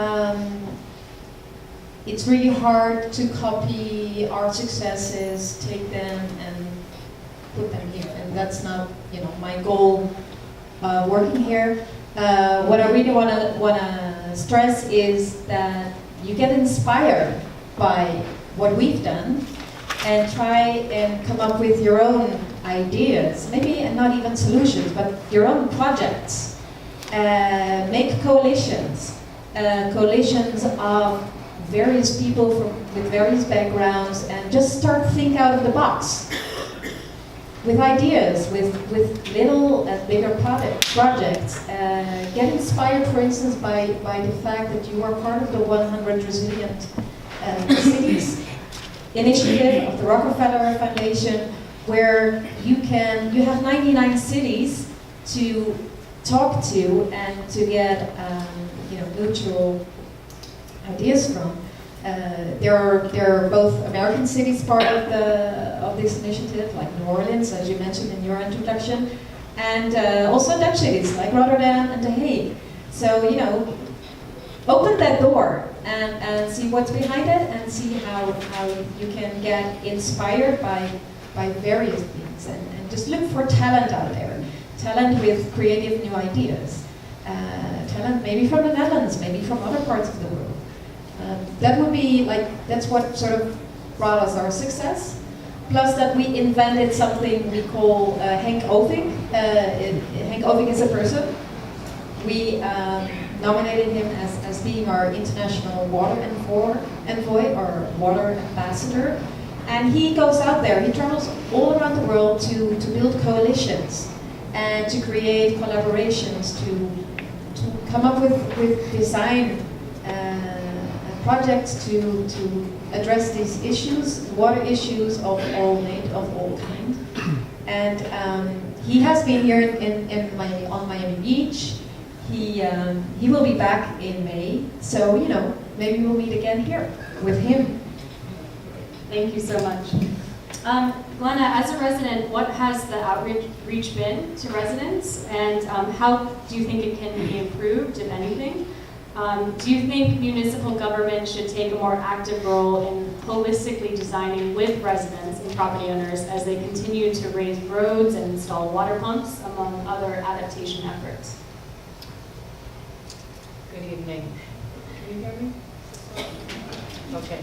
it's really hard to copy our successes, take them and put them here, and that's not, my goal working here. What I really want to stress is that you get inspired by what we've done and try and come up with your own ideas, maybe not even solutions, but your own projects. Make coalitions of various people with various backgrounds, and just start think out of the box with ideas, with little and bigger projects. Get inspired, for instance, by the fact that you are part of the 100 Resilient Cities initiative of the Rockefeller Foundation, where you have 99 cities to talk to and to get mutual ideas from. There are both American cities part of this initiative, like New Orleans, as you mentioned in your introduction, and also Dutch cities like Rotterdam and The Hague. So open that door and see what's behind it, and see how you can get inspired by various things, and just look for talent out there. Talent with creative new ideas. Talent maybe from the Netherlands, maybe from other parts of the world. That would be that's what sort of brought us our success. Plus that we invented something we call Henk Oving. Henk Oving is a person. We nominated him as being our international water envoy or water ambassador. And he goes out there, he travels all around the world to build coalitions and to create collaborations, to come up with design projects to address these issues, water issues of all kinds. And he has been here on Miami Beach. He will be back in May, so maybe we'll meet again here with him. Thank you so much. Glenna, as a resident, what has the outreach been to residents, and how do you think it can be improved, if anything? Do you think municipal government should take a more active role in holistically designing with residents and property owners as they continue to raise roads and install water pumps, among other adaptation efforts? Good evening. Can you hear me? Okay.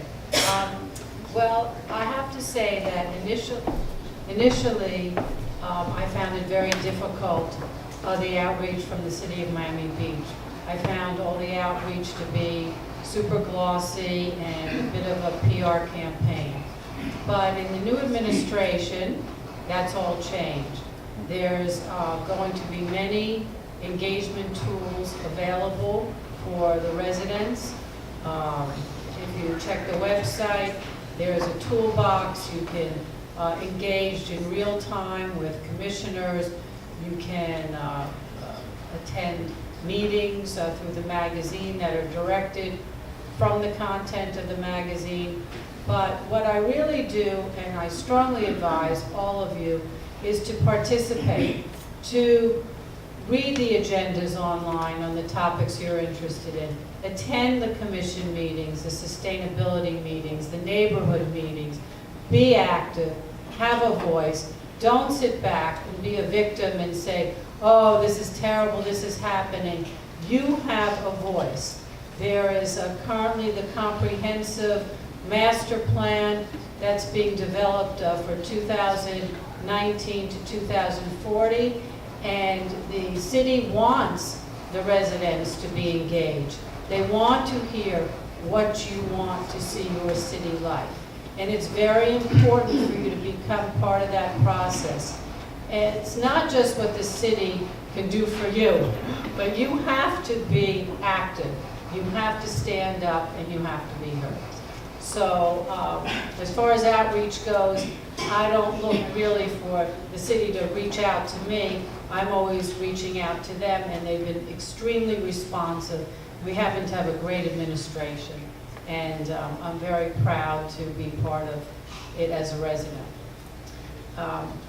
Well, I have to say that initially, I found it very difficult, the outreach from the city of Miami Beach. I found all the outreach to be super glossy and a bit of a PR campaign. But in the new administration, that's all changed. There's going to be many engagement tools available for the residents. If you check the website, there's a toolbox. You can engage in real time with commissioners. You can attend meetings through the magazine that are directed from the content of the magazine. But what I really do, and I strongly advise all of you, is to participate, to read the agendas online on the topics you're interested in, attend the commission meetings, the sustainability meetings, the neighborhood meetings, be active, have a voice. Don't sit back and be a victim and say, oh, this is terrible, this is happening. You have a voice. There is currently the comprehensive master plan that's being developed for 2019 to 2040, and the city wants the residents to be engaged. They want to hear what you want to see your city like. And it's very important for you to become part of that process. And it's not just what the city can do for you, but you have to be active. You have to stand up and you have to be heard. So as far as outreach goes, I don't look really for the city to reach out to me. I'm always reaching out to them, and they've been extremely responsive. We happen to have a great administration. and I'm very proud to be part of it as a resident.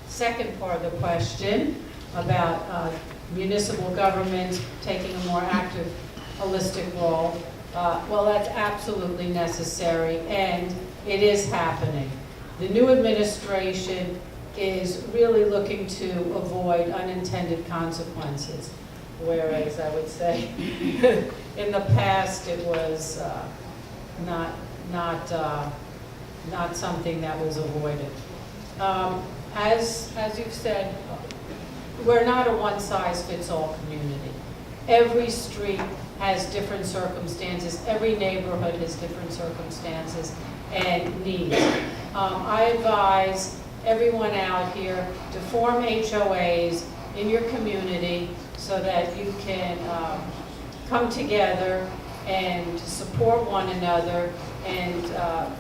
Second part of the question about municipal government taking a more active, holistic role. Well, that's absolutely necessary, and it is happening. The new administration is really looking to avoid unintended consequences, whereas I would say in the past it was not something that was avoided. As you've said, we're not a one-size-fits-all community. Every street has different circumstances. Every neighborhood has different circumstances and needs. I advise everyone out here to form HOAs in your community so that you can come together and support one another and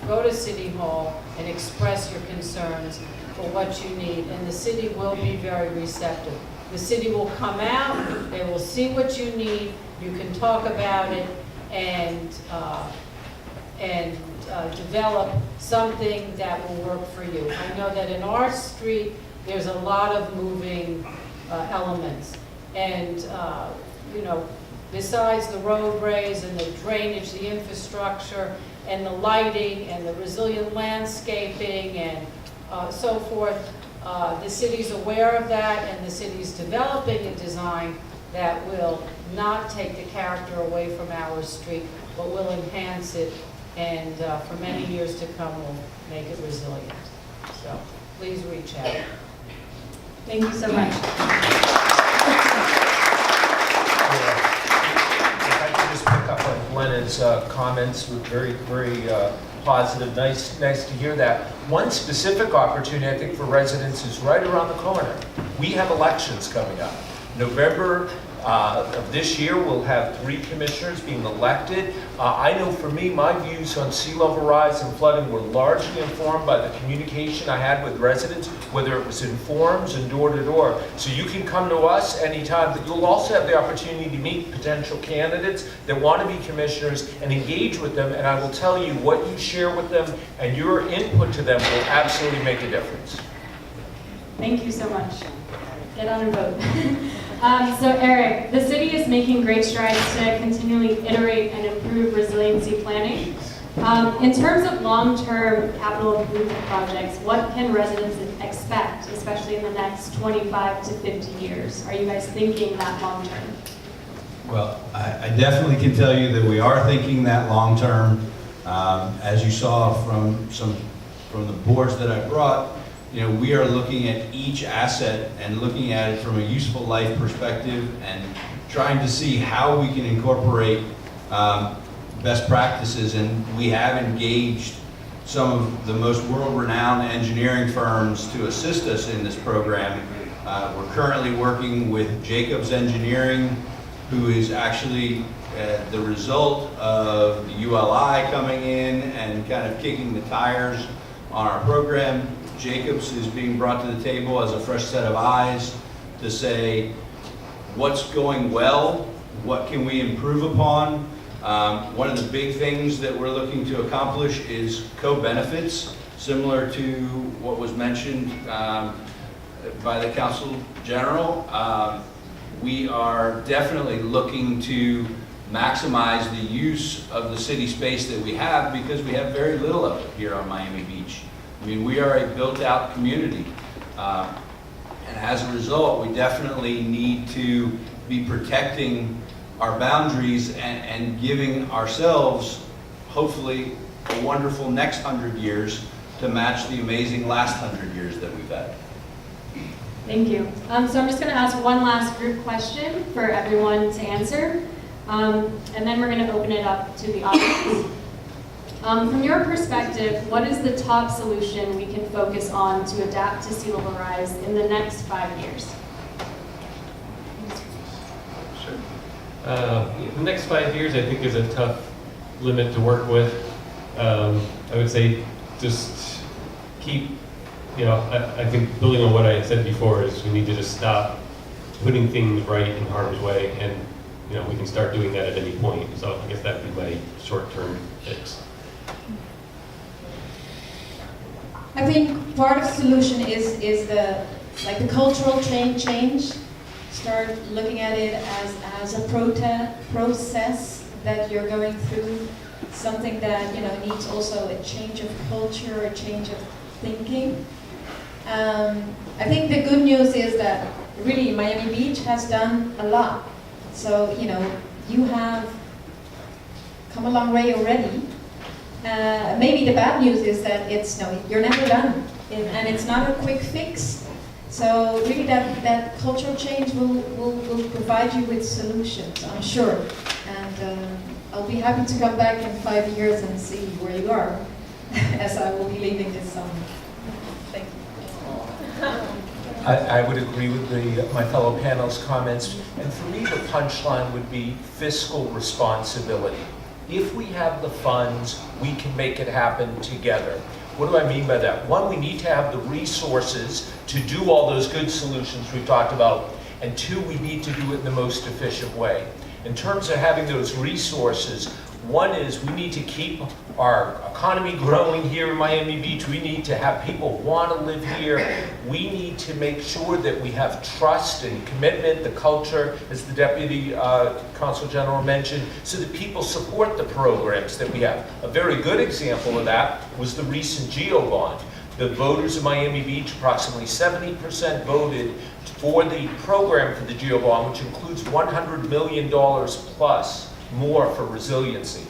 go to City Hall and express your concerns for what you need, and the city will be very receptive. The city will come out, they will see what you need, you can talk about it, and develop something that will work for you. I know that in our street, there's a lot of moving elements, and you know, besides the roadways and the drainage, the infrastructure, and the lighting, and the resilient landscaping, and so forth, the city's aware of that, and the city's developing a design that will not take the character away from our street, but will enhance it, and for many years to come will make it resilient. So please reach out. Thank you so much. If I could just pick up on Glenna's comments, were very, very positive. Nice to hear that. One specific opportunity, I think, for residents is right around the corner. We have elections coming up. November of this year, we'll have 3 commissioners being elected. I know for me, my views on sea level rise and flooding were largely informed by the communication I had with residents, whether it was in forums and door to door. So you can come to us anytime, but you'll also have the opportunity to meet potential candidates that want to be commissioners and engage with them. And I will tell you, what you share with them and your input to them will absolutely make a difference. Thank you so much. Get on and vote. So Eric, the city is making great strides to continually iterate and improve resiliency planning. In terms of long-term capital improvement projects, what can residents expect, especially in the next 25 to 50 years? Are you guys thinking that long-term? Well, I definitely can tell you that we are thinking that long-term. As you saw from the boards that I brought, you know, we are looking at each asset and looking at it from a useful life perspective and trying to see how we can incorporate best practices. And we have engaged some of the most world-renowned engineering firms to assist us in this program. We're currently working with Jacobs Engineering, who is actually the result of the ULI coming in and kind of kicking the tires on our program. Jacobs is being brought to the table as a fresh set of eyes to say, what's going well, what can we improve upon. One of the big things that we're looking to accomplish is co-benefits, similar to what was mentioned by the Council General. We are definitely looking to maximize the use of the city space that we have, because we have very little of it here on Miami Beach. I mean, we are a built-out community, and as a result, we definitely need to be protecting our boundaries and giving ourselves, hopefully, a wonderful next 100 years to match the amazing last 100 years that we've had. Thank you. So I'm just going to ask one last group question for everyone to answer, and then we're going to open it up to the audience. From your perspective, what is the top solution we can focus on to adapt to sea level rise in the next 5 years? The next 5 years, I think, is a tough limit to work with. I would say just keep, I think building on what I said before is we need to just stop putting things right in harm's way and we can start doing that at any point. So I guess that would be my short-term fix. I think part of the solution is the cultural change. Start looking at it as a process that you're going through, something that needs also a change of culture, a change of thinking. I think the good news is that really Miami Beach has done a lot. So you have come a long way already. Maybe the bad news is that you're never done, and it's not a quick fix. So really that cultural change will provide you with solutions, I'm sure. And I'll be happy to come back in 5 years and see where you are, as I will be leaving this summer. Thank you. I would agree with my fellow panel's comments. And for me, the punchline would be fiscal responsibility. If we have the funds, we can make it happen together. What do I mean by that? One, we need to have the resources to do all those good solutions we've talked about. And two, we need to do it in the most efficient way. In terms of having those resources, one is we need to keep our economy growing here in Miami Beach. We need to have people want to live here. We need to make sure that we have trust and commitment, the culture, as the Deputy Consul General mentioned, so that people support the programs that we have. A very good example of that was the recent GEO bond. The voters of Miami Beach, approximately 70% voted for the program for the GEO bond, which includes $100 million plus more for resiliency.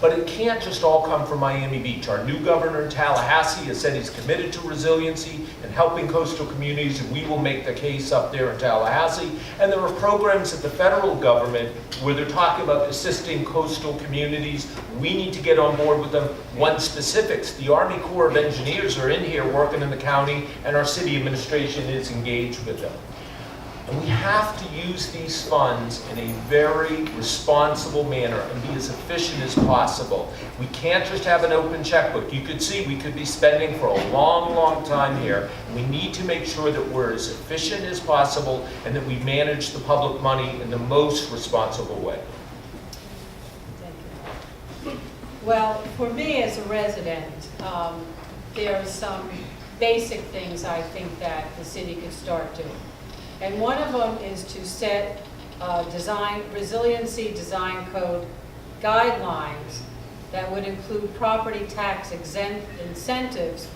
But it can't just all come from Miami Beach. Our new governor in Tallahassee has said he's committed to resiliency and helping coastal communities, and we will make the case up there in Tallahassee. And there are programs at the federal government where they're talking about assisting coastal communities. We need to get on board with them. One specifics, the Army Corps of Engineers are in here working in the county, and our city administration is engaged with them. And we have to use these funds in a very responsible manner and be as efficient as possible. We can't just have an open checkbook. You could see we could be spending for a long, long time here. We need to make sure that we're as efficient as possible and that we manage the public money in the most responsible way. Thank you. Well, for me as a resident, there are some basic things I think that the city could start doing. And one of them is to set resiliency design code guidelines that would include property tax incentives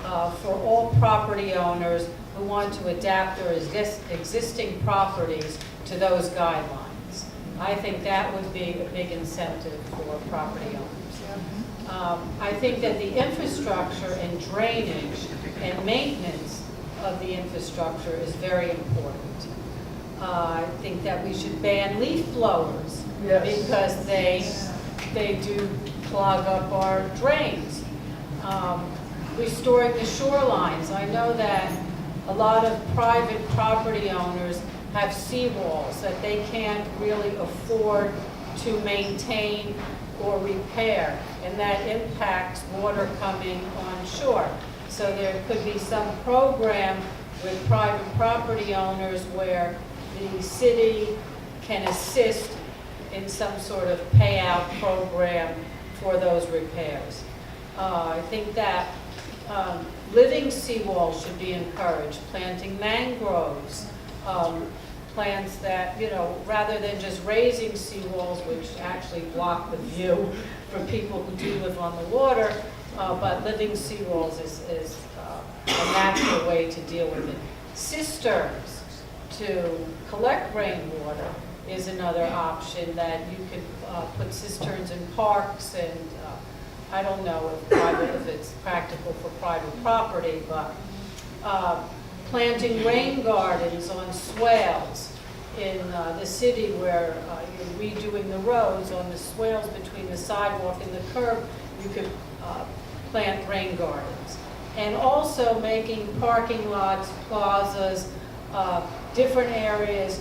for all property owners who want to adapt their existing properties to those guidelines. I think that would be a big incentive for property owners. I think that the infrastructure and drainage and maintenance of the infrastructure is very important. I think that we should ban leaf blowers because they do clog up our drains. Restoring the shorelines. I know that a lot of private property owners have seawalls that they can't really afford to maintain or repair, and that impacts water coming on shore. So there could be some program with private property owners where the city can assist in some sort of payout program for those repairs. I think that living seawalls should be encouraged, planting mangroves, plants that, rather than just raising seawalls, which actually block the view for people who do live on the water, but living seawalls is a natural way to deal with it. Cisterns to collect rainwater is another option that you could put cisterns in parks, and I don't know if it's practical for private property, but planting rain gardens on swales in the city where you're redoing the roads on the swales between the sidewalk and the curb, you could plant rain gardens. And also making parking lots, plazas, different areas,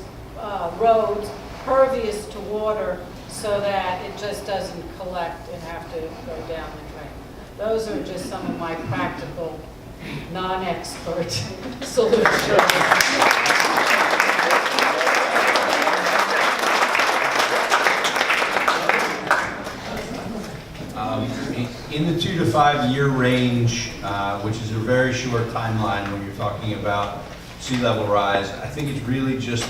roads pervious to water so that it just doesn't collect and have to go down the drain. Those are just some of my practical, non-expert solutions. in the 2 to 5 year range, which is a very short timeline when you're talking about sea level rise, I think it's really just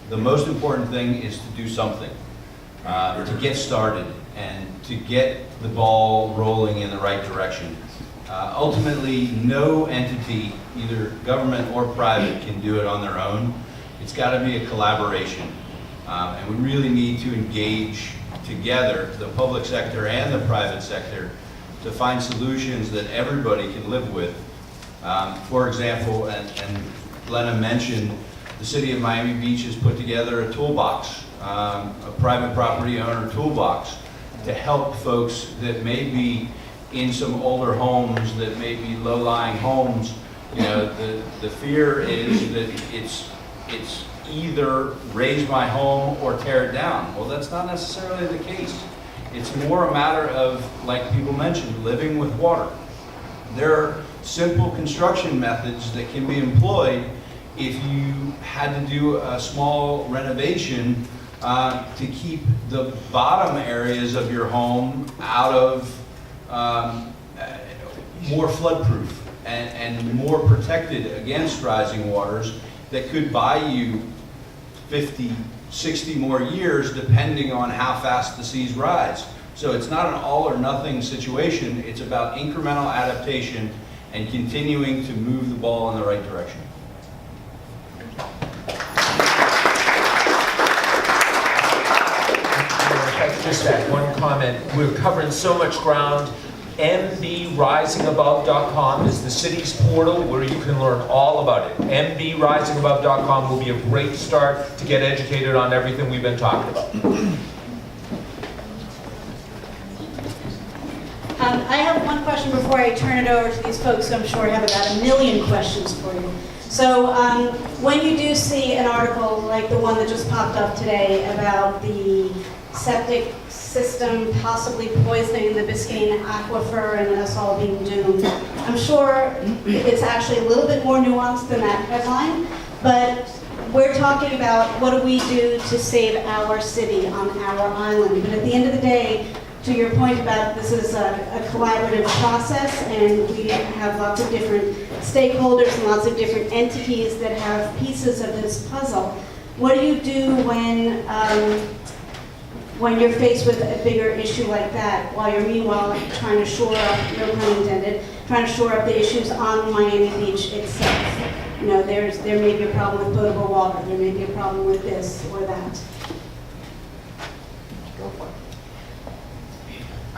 the most important thing is to do something, to get started and to get the ball rolling in the right direction. Ultimately, no entity, either government or private, can do it on their own. It's got to be a collaboration. And we really need to engage together, the public sector and the private sector, to find solutions that everybody can live with. For example, and Glenna mentioned, the city of Miami Beach has put together a toolbox, a private property owner toolbox, to help folks that may be in some older homes, that may be low-lying homes. You know, the fear is that it's either raise my home or tear it down. Well, that's not necessarily the case. It's more a matter of, like people mentioned, living with water. There are simple construction methods that can be employed if you had to do a small renovation to keep the bottom areas of your home out of more floodproof and more protected against rising waters that could buy you 50, 60 more years depending on how fast the seas rise. So it's not an all or nothing situation. It's about incremental adaptation and continuing to move the ball in the right direction. Just that one comment. We're covering so much ground. mbrisingabove.com is the city's portal where you can learn all about it. mbrisingabove.com will be a great start to get educated on everything we've been talking about. I have one question before I turn it over to these folks who I'm sure have about 1 million questions for you. So when you do see an article like the one that just popped up today about the septic system possibly poisoning the Biscayne aquifer and us all being doomed, I'm sure it's actually a little bit more nuanced than that headline, but we're talking about what do we do to save our city on our island. But at the end of the day, to your point about this is a collaborative process, and we have lots of different stakeholders and lots of different entities that have pieces of this puzzle. What do you do when you're faced with a bigger issue like that, while you're meanwhile trying to shore up, no pun intended, trying to shore up the issues on Miami Beach itself? You know, there may be a problem with potable water, there may be a problem with this or that.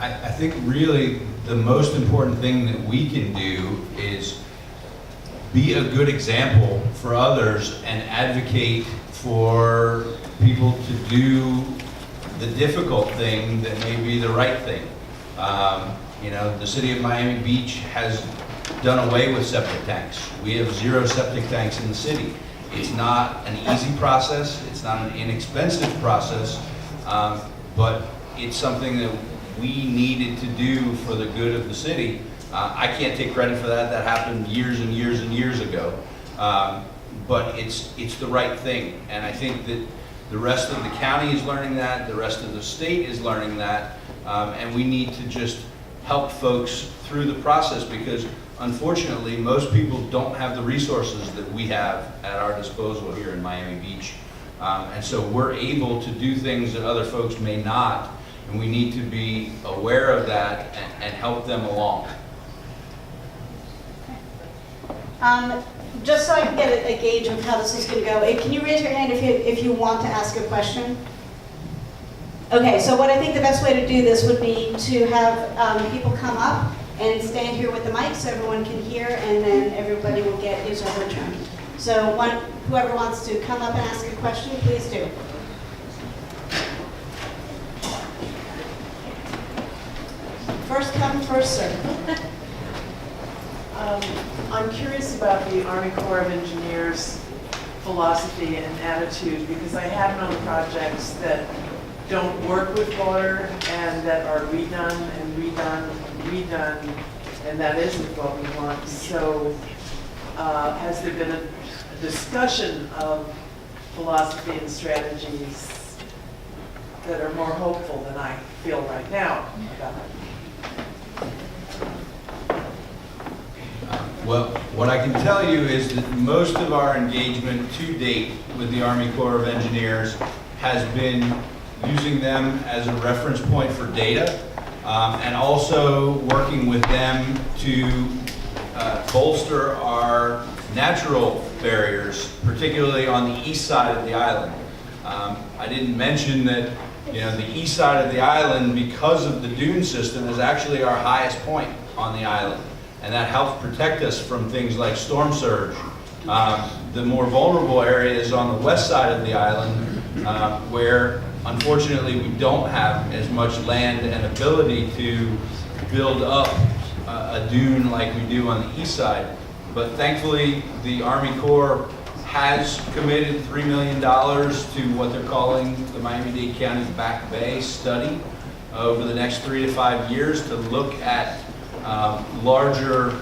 I think really the most important thing that we can do is be a good example for others and advocate for people to do the difficult thing that may be the right thing. You know, the city of Miami Beach has done away with septic tanks. We have 0 septic tanks in the city. It's not an easy process, it's not an inexpensive process, but it's something that we needed to do for the good of the city. I can't take credit for that. That happened years and years and years ago. But it's the right thing. And I think that the rest of the county is learning that, the rest of the state is learning that, and we need to just help folks through the process, because unfortunately most people don't have the resources that we have at our disposal here in Miami Beach. And so we're able to do things that other folks may not. And we need to be aware of that and help them along. Just so I can get a gauge of how this is going to go, can you raise your hand if you want to ask a question? Okay, so what I think the best way to do this would be to have people come up and stand here with the mic so everyone can hear, and then everybody will get his or her turn. So whoever wants to come up and ask a question, please do. First come, first served. I'm curious about the Army Corps of Engineers philosophy and attitude, because I have known projects that don't work with water and that are redone and redone and redone, and that isn't what we want. So has there been a discussion of philosophy and strategies that are more hopeful than I feel right now about it? Well, what I can tell you is that most of our engagement to date with the Army Corps of Engineers has been using them as a reference point for data, and also working with them to bolster our natural barriers, particularly on the east side of the island. I didn't mention that, the east side of the island, because of the dune system, is actually our highest point on the island. And that helps protect us from things like storm surge. The more vulnerable areas on the west side of the island, where unfortunately we don't have as much land and ability to build up a dune like we do on the east side. But thankfully, the Army Corps has committed $3 million to what they're calling the Miami-Dade County Back Bay study over the next 3 to 5 years to look at larger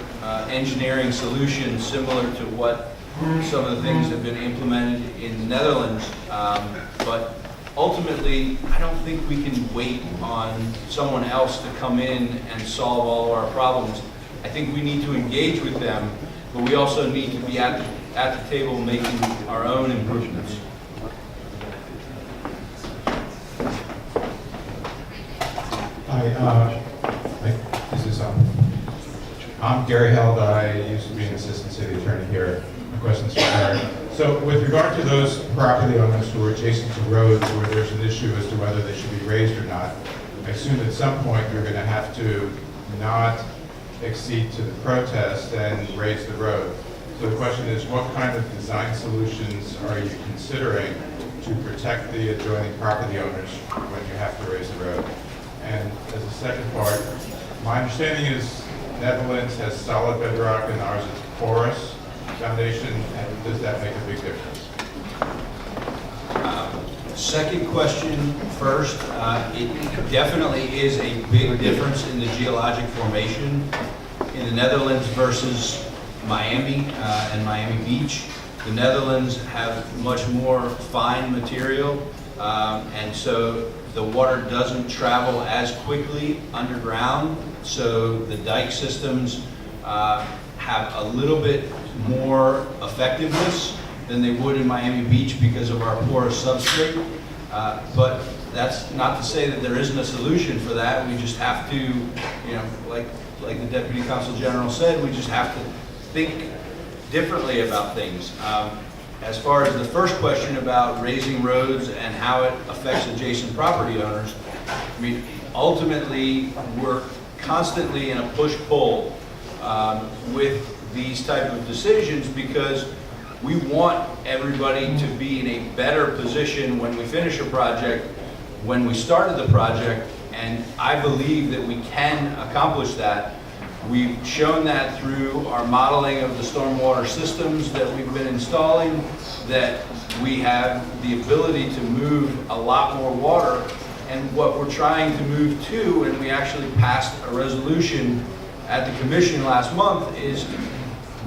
engineering solutions similar to what some of the things have been implemented in the Netherlands. But ultimately, I don't think we can wait on someone else to come in and solve all of our problems. I think we need to engage with them, but we also need to be at the table making our own improvements. I'm Gary Held. I used to be an assistant city attorney here. My question's for Eric. So with regard to those property owners who are adjacent to roads where there's an issue as to whether they should be raised or not, I assume at some point you're going to have to not accede to the protest and raise the road. So the question is, what kind of design solutions are you considering to protect the adjoining property owners when you have to raise the road? And as a second part, my understanding is Netherlands has solid bedrock and ours is porous foundation, and does that make a big difference? Second question first. It definitely is a big difference in the geologic formation in the Netherlands versus Miami and Miami Beach. The Netherlands have much more fine material, and so the water doesn't travel as quickly underground, so the dike systems have a little bit more effectiveness than they would in Miami Beach because of our porous substrate. But that's not to say that there isn't a solution for that. We just have to, like the Deputy Consul General said, we just have to think differently about things. As far as the first question about raising roads and how it affects adjacent property owners, I mean, ultimately, we're constantly in a push-pull with these type of decisions because we want everybody to be in a better position when we finish a project, when we started the project, and I believe that we can accomplish that. We've shown that through our modeling of the stormwater systems that we've been installing, that we have the ability to move a lot more water. And what we're trying to move to, and we actually passed a resolution at the commission last month, is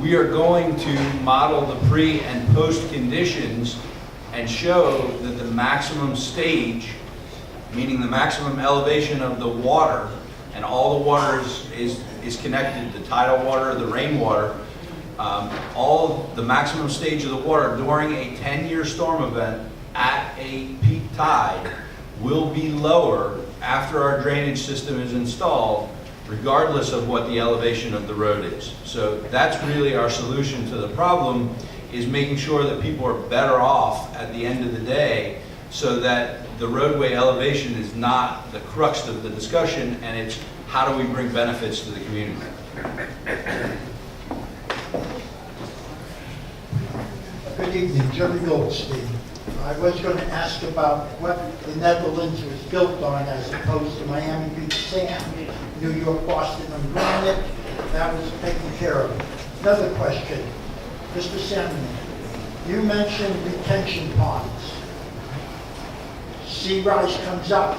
we are going to model the pre and post conditions and show that the maximum stage, meaning the maximum elevation of the water, and all the water is connected, the tidal water, the rainwater, all the maximum stage of the water during a 10-year storm event at a peak tide will be lower after our drainage system is installed, regardless of what the elevation of the road is. So that's really our solution to the problem, is making sure that people are better off at the end of the day, so that the roadway elevation is not the crux of the discussion, and it's how do we bring benefits to the community. Good evening, Jerry Goldstein. I was going to ask about what the Netherlands was built on as opposed to Miami Beach sand, New York, Boston, and granite. That was taken care of. Another question. Mr. Salmon, you mentioned retention ponds. Sea rise comes up.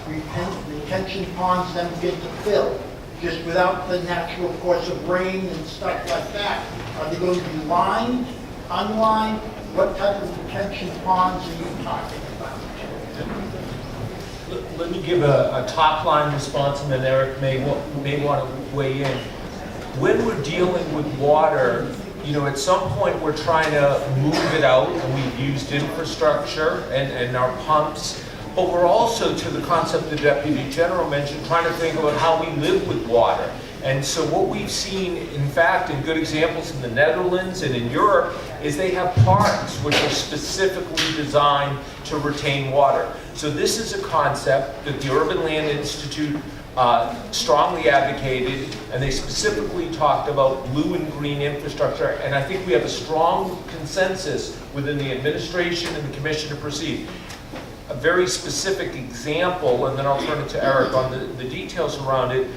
Retention ponds then begin to fill, just without the natural course of rain and stuff like that. Are they going to be lined, unlined? What type of retention ponds are you talking about? Let me give a top line response, and then Eric may want to weigh in. when we're dealing with water, you know, at some point we're trying to move it out, and we've used infrastructure and our pumps, but we're also, to the concept the Deputy General mentioned, trying to think about how we live with water. And so what we've seen, in fact, in good examples in the Netherlands and in Europe, is they have parks which are specifically designed to retain water. So this is a concept that the Urban Land Institute strongly advocated, and they specifically talked about blue and green infrastructure, and I think we have a strong consensus within the administration and the commission to proceed. A very specific example, and then I'll turn it to Eric on the details around it.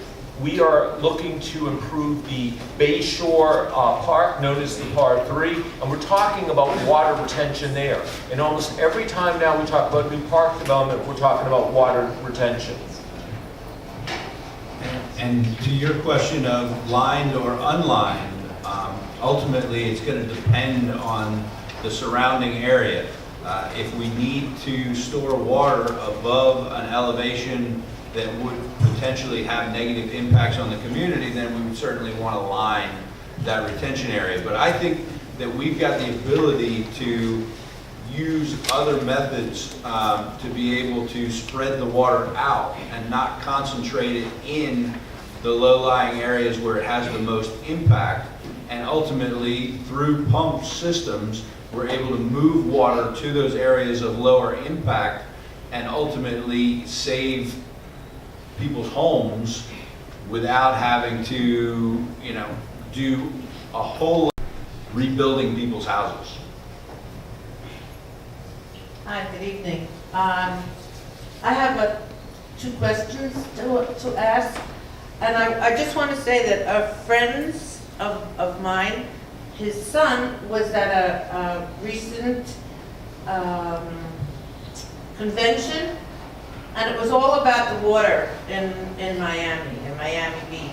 We are looking to improve the Bayshore Park, known as the Par 3, and we're talking about water retention there. And almost every time now we talk about new park development, we're talking about water retention. And to your question of lined or unlined, ultimately it's going to depend on the surrounding area. If we need to store water above an elevation that would potentially have negative impacts on the community, then we would certainly want to line that retention area. But I think that we've got the ability to use other methods to be able to spread the water out and not concentrate it in the low-lying areas where it has the most impact. And ultimately, through pump systems, we're able to move water to those areas of lower impact and ultimately save people's homes without having to, you know, do a whole lot of rebuilding people's houses. Hi, good evening. I have two questions to ask. And I just want to say that friends of mine, his son was at a recent convention, and it was all about the water in Miami Beach,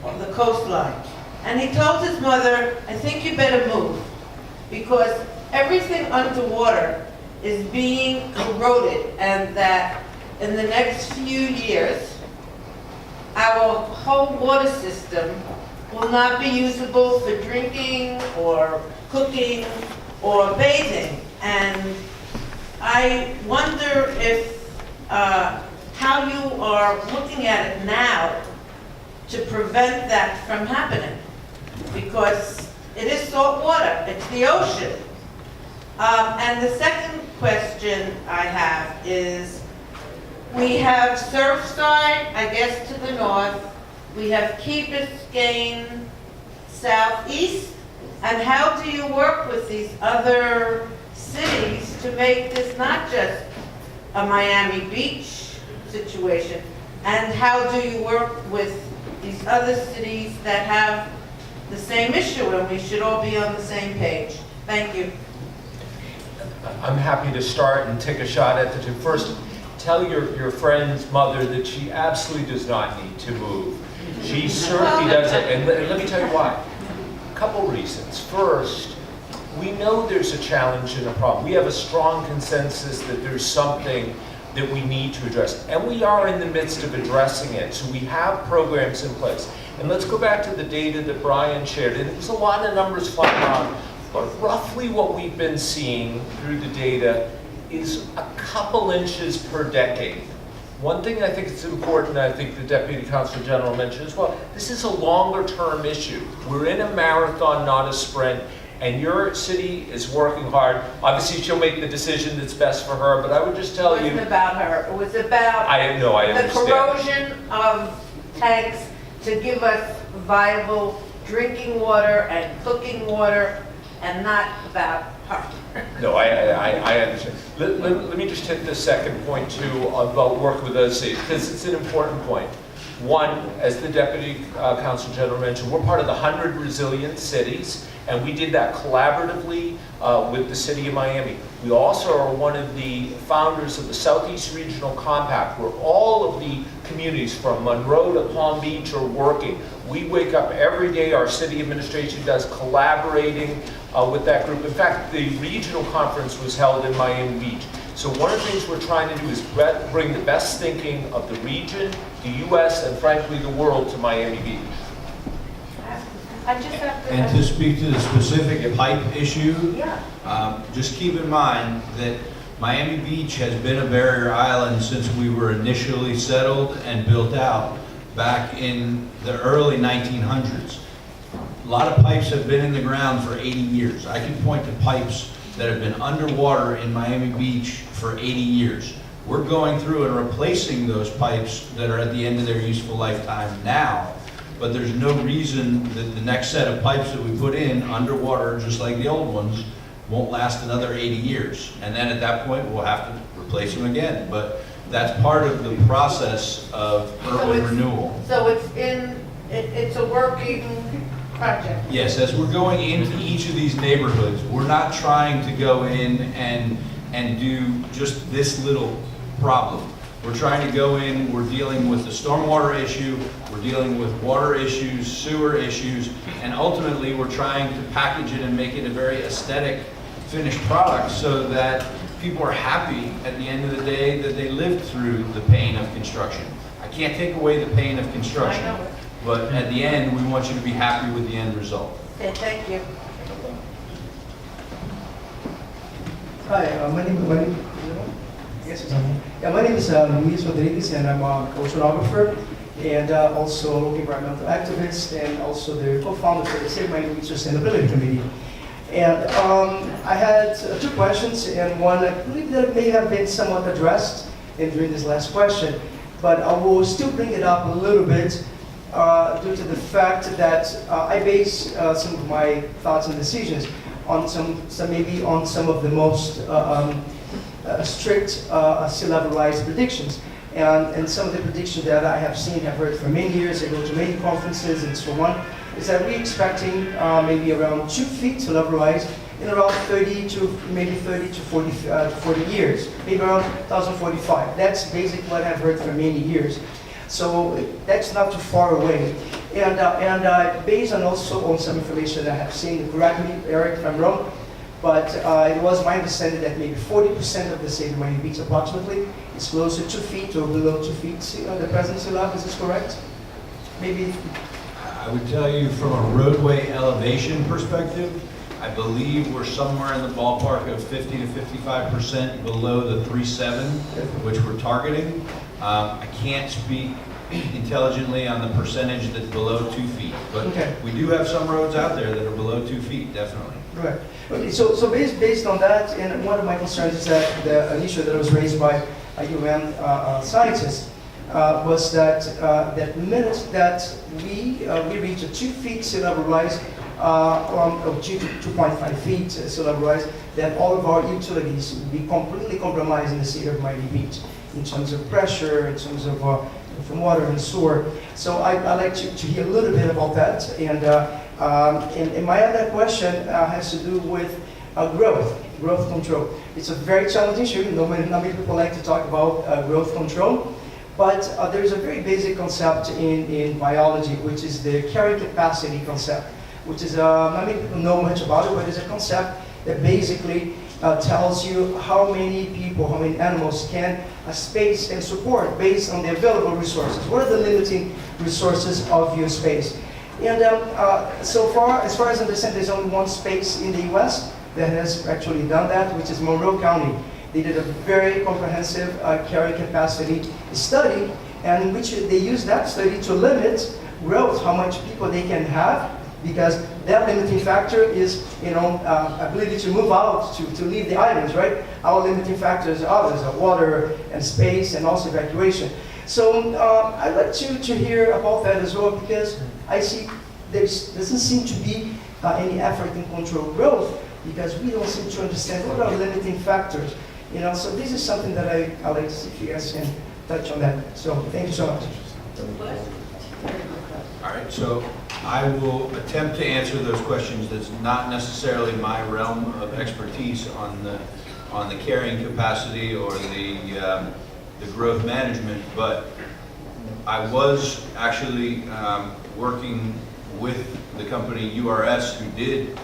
and the coastline. And he told his mother, I think you better move, because everything underwater is being corroded, and that in the next few years, our whole water system will not be usable for drinking or cooking or bathing. And I wonder if how you are looking at it now to prevent that from happening, because it is salt water, it's the ocean. And the second question I have is, we have Surfside, I guess, to the north. We have Key Biscayne southeast. And how do you work with these other cities to make this not just a Miami Beach situation? And how do you work with these other cities that have the same issue, and we should all be on the same page? Thank you. I'm happy to start and take a shot at the two. First, tell your friend's mother that she absolutely does not need to move. She certainly doesn't, and let me tell you why. A couple reasons. First, we know there's a challenge and a problem. We have a strong consensus that there's something that we need to address, and we are in the midst of addressing it. So we have programs in place. And let's go back to the data that Brian shared, and there's a lot of numbers flying around, but roughly what we've been seeing through the data is a couple inches per decade. One thing I think is important, I think the Deputy Consul General mentioned as well, this is a longer term issue. We're in a marathon, not a sprint, and your city is working hard. Obviously she'll make the decision that's best for her, but I would just tell you— It wasn't about her, it was about I the understand. corrosion of tanks to give us viable drinking water and cooking water, and not about her. No, I understand. Let me just hit the second point too about work with other cities, because it's an important point. One, as the Deputy Consul General mentioned, we're part of the 100 Resilient Cities, and we did that collaboratively with the City of Miami. We also are one of the founders of the Southeast Regional Compact, where all of the communities from Monroe to Palm Beach are working. We wake up every day, our city administration does, collaborating with that group. In fact, the regional conference was held in Miami Beach. So one of the things we're trying to do is bring the best thinking of the region, the US, and frankly the world to Miami Beach. I just have to. And to speak to the specific pipe issue, Yeah. just keep in mind that Miami Beach has been a barrier island since we were initially settled and built out back in the early 1900s. A lot of pipes have been in the ground for 80 years. I can point to pipes that have been underwater in Miami Beach for 80 years. We're going through and replacing those pipes that are at the end of their useful lifetime now. But there's no reason that the next set of pipes that we put in underwater, just like the old ones, won't last another 80 years. And then at that point, we'll have to replace them again. But that's part of the process of urban renewal. So it's a working project. Yes, as we're going into each of these neighborhoods, we're not trying to go in and do just this little problem. We're trying to go in, we're dealing with the stormwater issue, we're dealing with water issues, sewer issues, and ultimately we're trying to package it and make it a very aesthetic finished product so that people are happy at the end of the day that they lived through the pain of construction. I can't take away the pain of construction, I know it. but at the end, we want you to be happy with the end result. Okay, thank you. Hi, my name is Luis Rodriguez, and I'm an oceanographer and also a local environmental activist, and also the co-founder for the City of Miami Beach Sustainability Committee. And I had two questions, and one I believe that may have been somewhat addressed during this last question, but I will still bring it up a little bit due to the fact that I base some of my thoughts and decisions on maybe on some of the most strict sea level rise predictions. And some of the predictions that I have seen, have heard for many years, I go to many conferences and so on, is that we're expecting maybe around 2 feet sea level rise in around 30 to 40 years, maybe around 2045. That's basically what I've heard for many years. So that's not too far away. And based on also on some information that I have seen, correct me, Eric, if I'm wrong, but it was my understanding that maybe 40% of the city of Miami Beach approximately is close to 2 feet or below 2 feet the present sea level. Is this correct? Maybe. I would tell you from a roadway elevation perspective, I believe we're somewhere in the ballpark of 50 to 55% below the 3.7, which we're targeting. I can't speak intelligently on the percentage that's below 2 feet, but we do have some roads out there that are below 2 feet, definitely. Right. Okay, so based on that, and one of my concerns is that an issue that was raised by a UN scientist was that that minute that we reach a 2 feet sea level rise, of 2.5 feet sea level rise, that all of our utilities will be completely compromised in the city of Miami Beach in terms of pressure, in terms of from water and sewer. So I'd like to hear a little bit about that. And my other question has to do with growth control. It's a very challenging issue. Not many people like to talk about growth control, but there's a very basic concept in biology, which is the carrying capacity concept, which is, not many people know much about it, but it's a concept that basically tells you how many people, how many animals can a space can support based on the available resources. What are the limiting resources of your space? And so far, as far as I understand, there's only one space in the US that has actually done that, which is Monroe County. They did a very comprehensive carrying capacity study, and in which they used that study to limit growth, how much people they can have, because that limiting factor is, ability to move out, to leave the islands, right? Our limiting factors are others, water and space and also evacuation. So I'd like to hear about that as well, because I see there doesn't seem to be any effort in control growth, because we don't seem to understand what are limiting factors. So this is something that I'd like to see if you guys can touch on that. So thank you so much. All right, so I will attempt to answer those questions. That's not necessarily my realm of expertise on the carrying capacity or the growth management, but I was actually working with the company URS, who did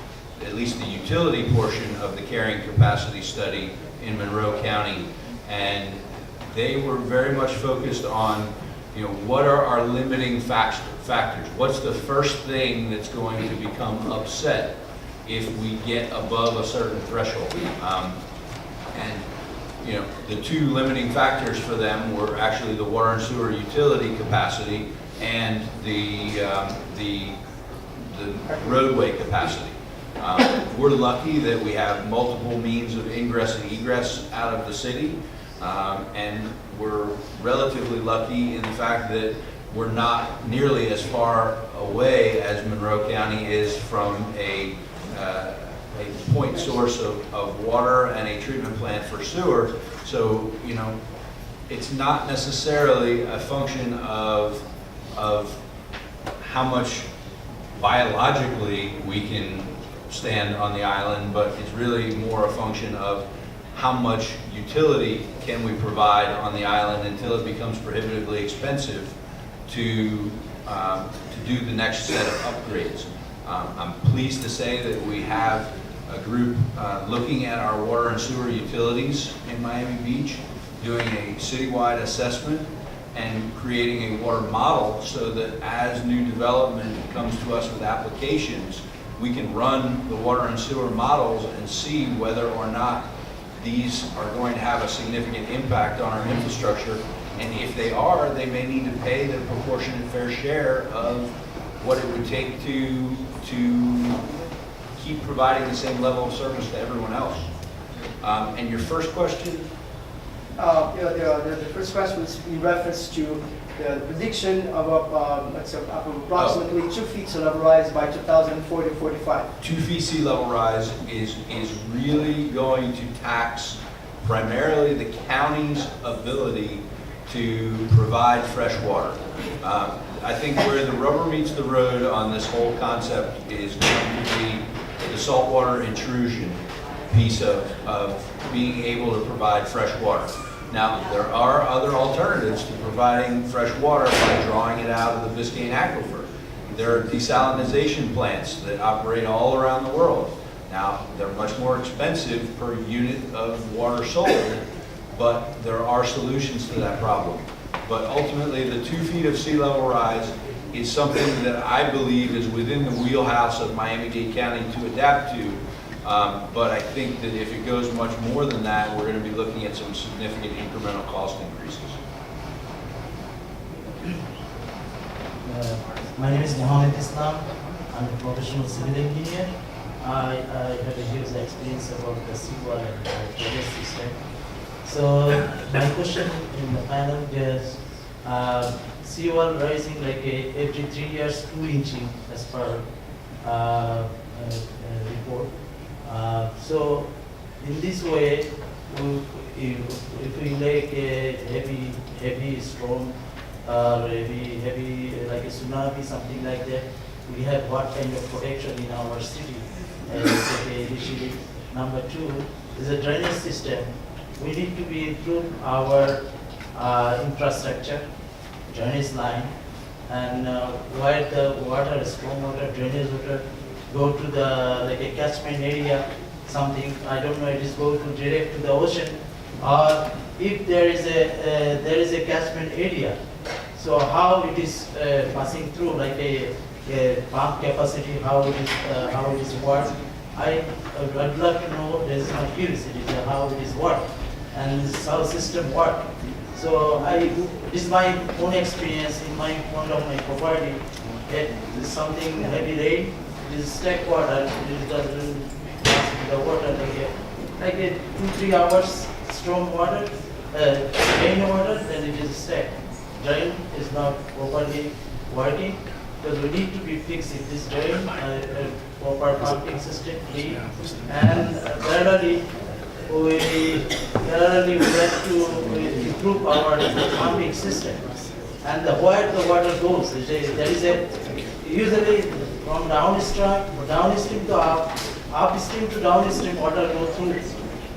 at least the utility portion of the carrying capacity study in Monroe County, and they were very much focused on what are our limiting factors? What's the first thing that's going to become upset if we get above a certain threshold? And the two limiting factors for them were actually the water and sewer utility capacity and the roadway capacity. We're lucky that we have multiple means of ingress and egress out of the city, and we're relatively lucky in the fact that we're not nearly as far away as Monroe County is from a point source of water and a treatment plant for sewer. So, it's not necessarily a function of how much biologically we can stand on the island, but it's really more a function of how much utility can we provide on the island until it becomes prohibitively expensive to do the next set of upgrades. I'm pleased to say that we have a group looking at our water and sewer utilities in Miami Beach, doing a citywide assessment and creating a water model so that as new development comes to us with applications, we can run the water and sewer models and see whether or not these are going to have a significant impact on our infrastructure. And if they are, they may need to pay the proportionate fair share of what it would take to keep providing the same level of service to everyone else. And your first question? The first question was in reference to the prediction of approximately 2 feet sea level rise by 2040-45. 2 feet sea level rise is really going to tax primarily the county's ability to provide fresh water. I think where the rubber meets the road on this whole concept is going to be the saltwater intrusion piece of being able to provide fresh water. Now, there are other alternatives to providing fresh water by drawing it out of the Biscayne aquifer. There are desalination plants that operate all around the world. Now, they're much more expensive per unit of water sold, but there are solutions to that problem. But ultimately, the 2 feet of sea level rise is something that I believe is within the wheelhouse of Miami-Dade County to adapt to. But I think that if it goes much more than that, we're going to be looking at some significant incremental cost increases. My name is Mohammed Islam. I'm a professional civil engineer. I have a huge experience about the seawall and the drainage system. So my question in the panel is, seawall rising like every 3 years, 2 inches as per report. So in this way, if we like a heavy storm or heavy like a tsunami, something like that, we have what kind of protection in our city? Initially, number 2 is a drainage system. We need to be improve our infrastructure, drainage line, and where the water, stormwater, drainage water go to the like a catchment area, something I don't know, it is go to direct to the ocean, or if there is a catchment area, so how it is passing through, like a pump capacity, how it is work. I'd love to know. There is my curiosity how it is work and how system work. So this is my own experience in my one of my property. It is something heavy rain. It is stack water. It doesn't the water like a 2-3 hours storm water, rain water, then it is stack. Drain is not properly working because we need to be fixed in this drain, proper pumping system, and parallelly we have to improve our pumping system. And where the water goes, there is a usually from downstream to upstream to downstream water go through.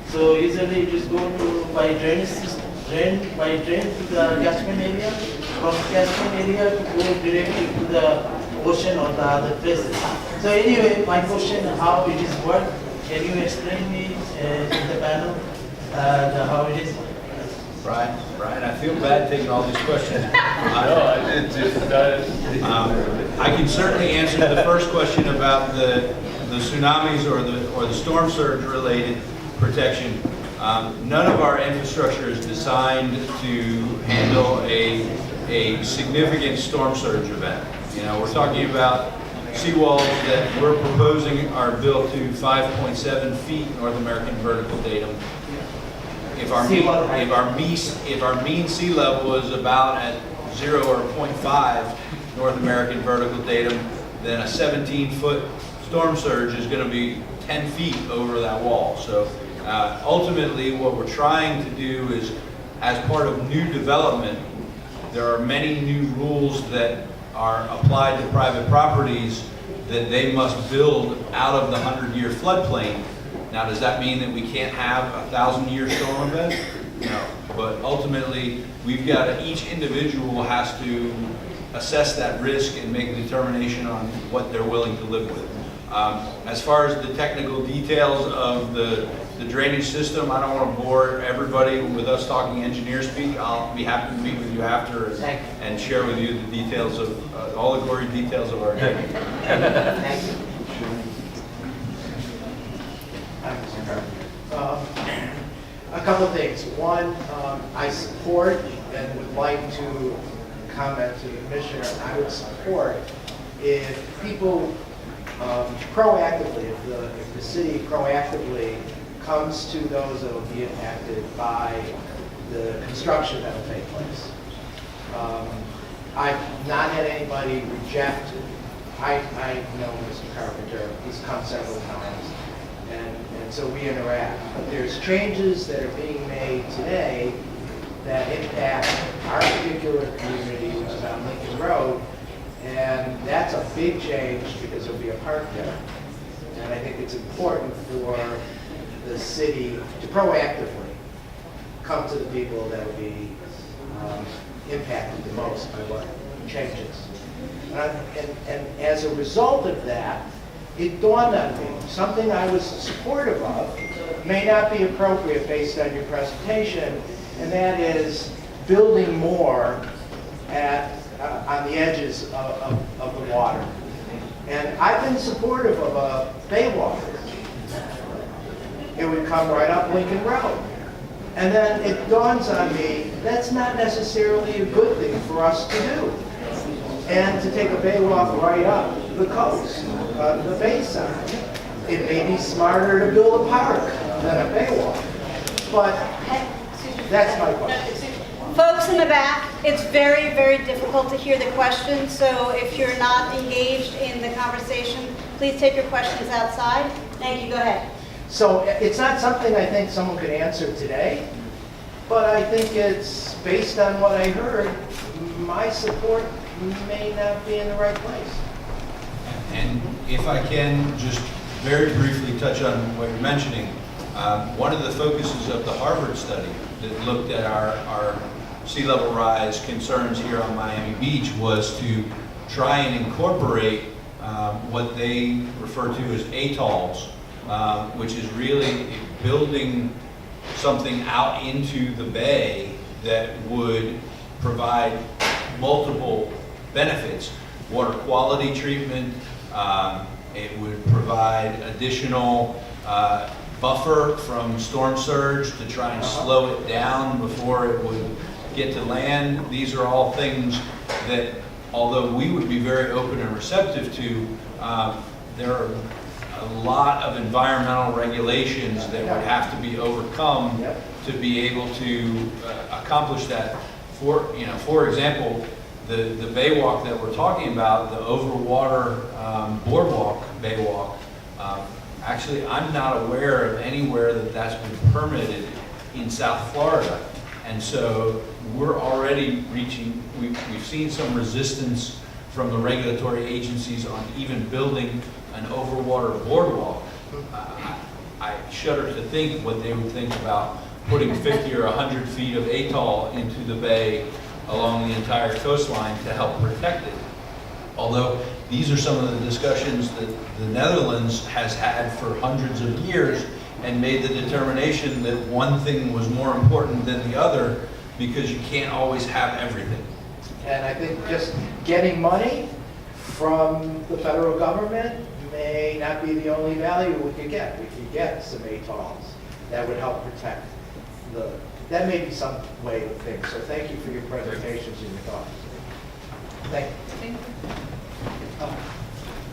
So usually it is go to by drainage system, drain to the catchment area, from catchment area to go directly to the ocean or the other places. So anyway, my question, how it is work? Can you explain me in the panel how it is? Brian, I feel bad taking all these questions. I can certainly answer the first question about the tsunamis or the storm surge related protection. None of our infrastructure is designed to handle a significant storm surge event. You know, we're talking about seawalls that we're proposing are built to 5.7 feet North American vertical datum. If our mean sea level is about at 0 or 0.5 North American vertical datum, then a 17-foot storm surge is going to be 10 feet over that wall. So ultimately what we're trying to do is, as part of new development, there are many new rules that are applied to private properties that they must build out of the 100-year floodplain. Now, does that mean that we can't have a 1,000-year storm event? No, but ultimately, we've got to, each individual has to assess that risk and make a determination on what they're willing to live with. As far as the technical details of the drainage system, I don't want to bore everybody with us talking engineer speak. I'll be happy to meet with you after and share with you the details of all the gory details of our day. Thank you. A couple of things. One, I support and would like to comment to the Commissioner. I would support if people proactively, if the city proactively comes to those that will be impacted by the construction that will take place. I've not had anybody reject. I know Mr. Carpenter. He's come several times, and so we interact. But there's changes that are being made today that impact our particular community, which is on Lincoln Road, and that's a big change because there'll be a park there. And I think it's important for the city to proactively come to the people that will be impacted the most by what changes. And as a result of that, it dawned on me, something I was supportive of may not be appropriate based on your presentation, and that is building more on the edges of the water. And I've been supportive of a baywalk. It would come right up Lincoln Road. And then it dawns on me, that's not necessarily a good thing for us to do. And to take a baywalk right up the coast, the bayside. It may be smarter to build a park than a baywalk. But that's my question. Folks in the back, it's very, very difficult to hear the questions, so if you're not engaged in the conversation, please take your questions outside. Thank you, go ahead. So it's not something I think someone could answer today, but I think it's based on what I heard, my support may not be in the right place. And if I can just very briefly touch on what you're mentioning, one of the focuses of the Harvard study that looked at our sea level rise concerns here on Miami Beach was to try and incorporate what they refer to as atolls, which is really building something out into the bay that would provide multiple benefits. Water quality treatment, it would provide additional buffer from storm surge to try and slow it down before it would get to land. These are all things that, although we would be very open and receptive to, there are a lot of environmental regulations that would have to be overcome to be able to accomplish that. For example, the baywalk that we're talking about, the overwater boardwalk baywalk, actually I'm not aware of anywhere that that's been permitted in South Florida. And so we're already reaching, we've seen some resistance from the regulatory agencies on even building an overwater boardwalk. I shudder to think what they would think about putting 50 or 100 feet of atoll into the bay along the entire coastline to help protect it. Although these are some of the discussions that the Netherlands has had for hundreds of years and made the determination that one thing was more important than the other, because you can't always have everything. And I think just getting money from the federal government may not be the only value we could get. We could get some ATOLs that would help protect that may be some way to think. So thank you for your presentations and your thoughts. Thank you.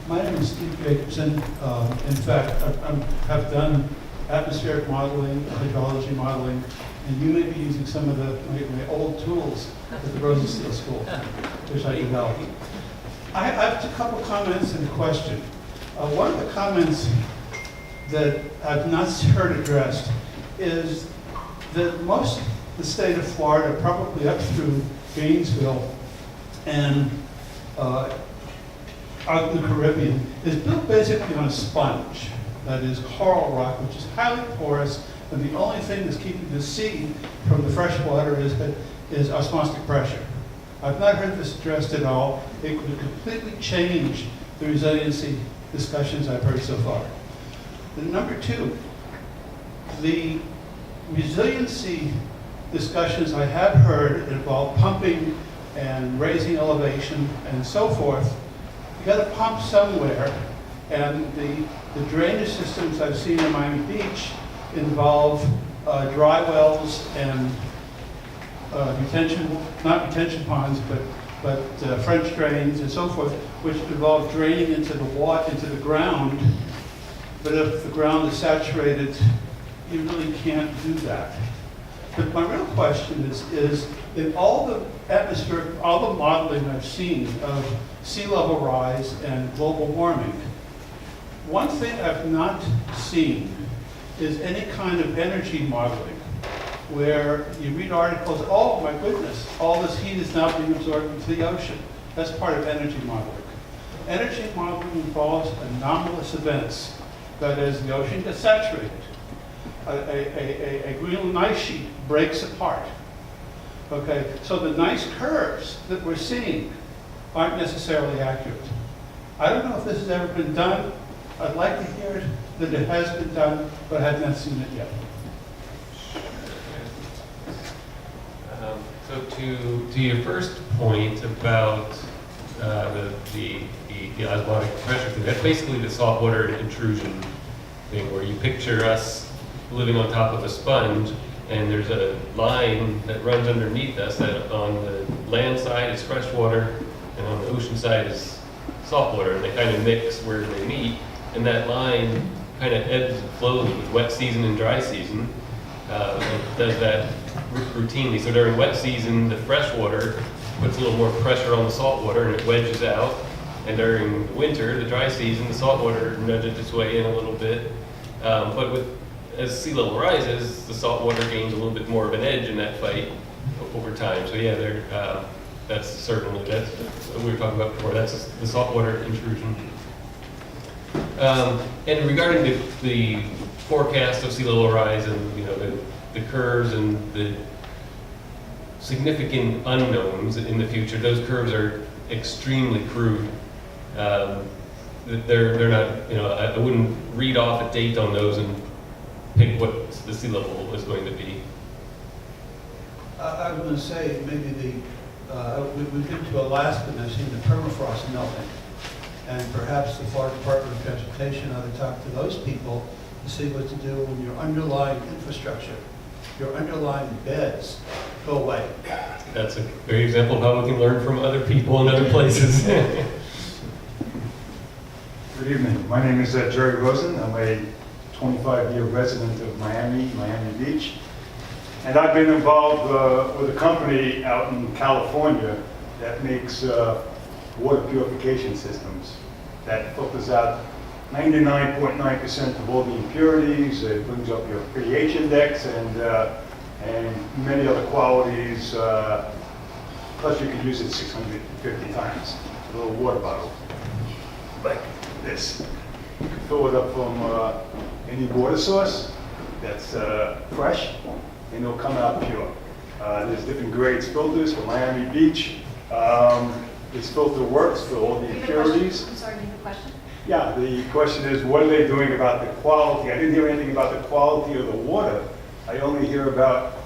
My name is Steve Jacobson. In fact, I have done atmospheric modeling, hydrology modeling, and you may be using some of my old tools at the Rosenstiel School, which I developed. I have a couple comments and a question. One of the comments that I've not heard addressed is that most of the state of Florida, probably up through Gainesville and out in the Caribbean, is built basically on a sponge. That is coral rock, which is highly porous, and the only thing that's keeping the sea from the fresh water is osmotic pressure. I've not heard this addressed at all. It could completely change the resiliency discussions I've heard so far. And number two, the resiliency discussions I have heard involve pumping and raising elevation and so forth. You got to pump somewhere, and the drainage systems I've seen in Miami Beach involve dry wells and not retention ponds, but French drains and so forth, which involve draining into the ground. But if the ground is saturated, you really can't do that. But my real question is in all the modeling I've seen of sea level rise and global warming, one thing I've not seen is any kind of energy modeling where you read articles, oh my goodness, all this heat is now being absorbed into the ocean. That's part of energy modeling. Energy modeling involves anomalous events. That is, the ocean gets saturated. A Greenland ice sheet breaks apart. Okay, so the nice curves that we're seeing aren't necessarily accurate. I don't know if this has ever been done. I'd like to hear that it has been done, but I have not seen it yet. So to your first point about the osmotic pressure thing, that's basically the saltwater intrusion thing, where you picture us living on top of a sponge, and there's a line that runs underneath us that on the land side is fresh water, and on the ocean side is salt water, and they kind of mix where they meet, and that line kind of ebbs and flows with wet season and dry season. It does that routinely. So during wet season, the fresh water puts a little more pressure on the salt water and it wedges out. And during winter, the dry season, the salt water nudges its way in a little bit. But as sea level rises, the salt water gains a little bit more of an edge in that fight over time. So yeah, that's certainly, that's what we were talking about before. That's the saltwater intrusion. And regarding the forecast of sea level rise and the curves and the significant unknowns in the future, those curves are extremely crude. They're not, I wouldn't read off a date on those and pick what the sea level is going to be. I was going to say maybe we've been to Alaska and I've seen the permafrost melting. And perhaps the Florida Department of Transportation ought to talk to those people to see what to do when your underlying infrastructure, your underlying beds go away. That's a great example of how we can learn from other people in other places. Good evening. My name is Jerry Rosen. I'm a 25-year resident of Miami Beach. And I've been involved with a company out in California that makes water purification systems that filters out 99.9% of all the impurities. It brings up your pH index and many other qualities. Plus, you can use it 650 times. A little water bottle like this. You can fill it up from any water source that's fresh, and it'll come out pure. There's different grades filters for Miami Beach. This filter works for all the impurities. I'm sorry, you have a question? Yeah, the question is, what are they doing about the quality? I didn't hear anything about the quality of the water. I only hear about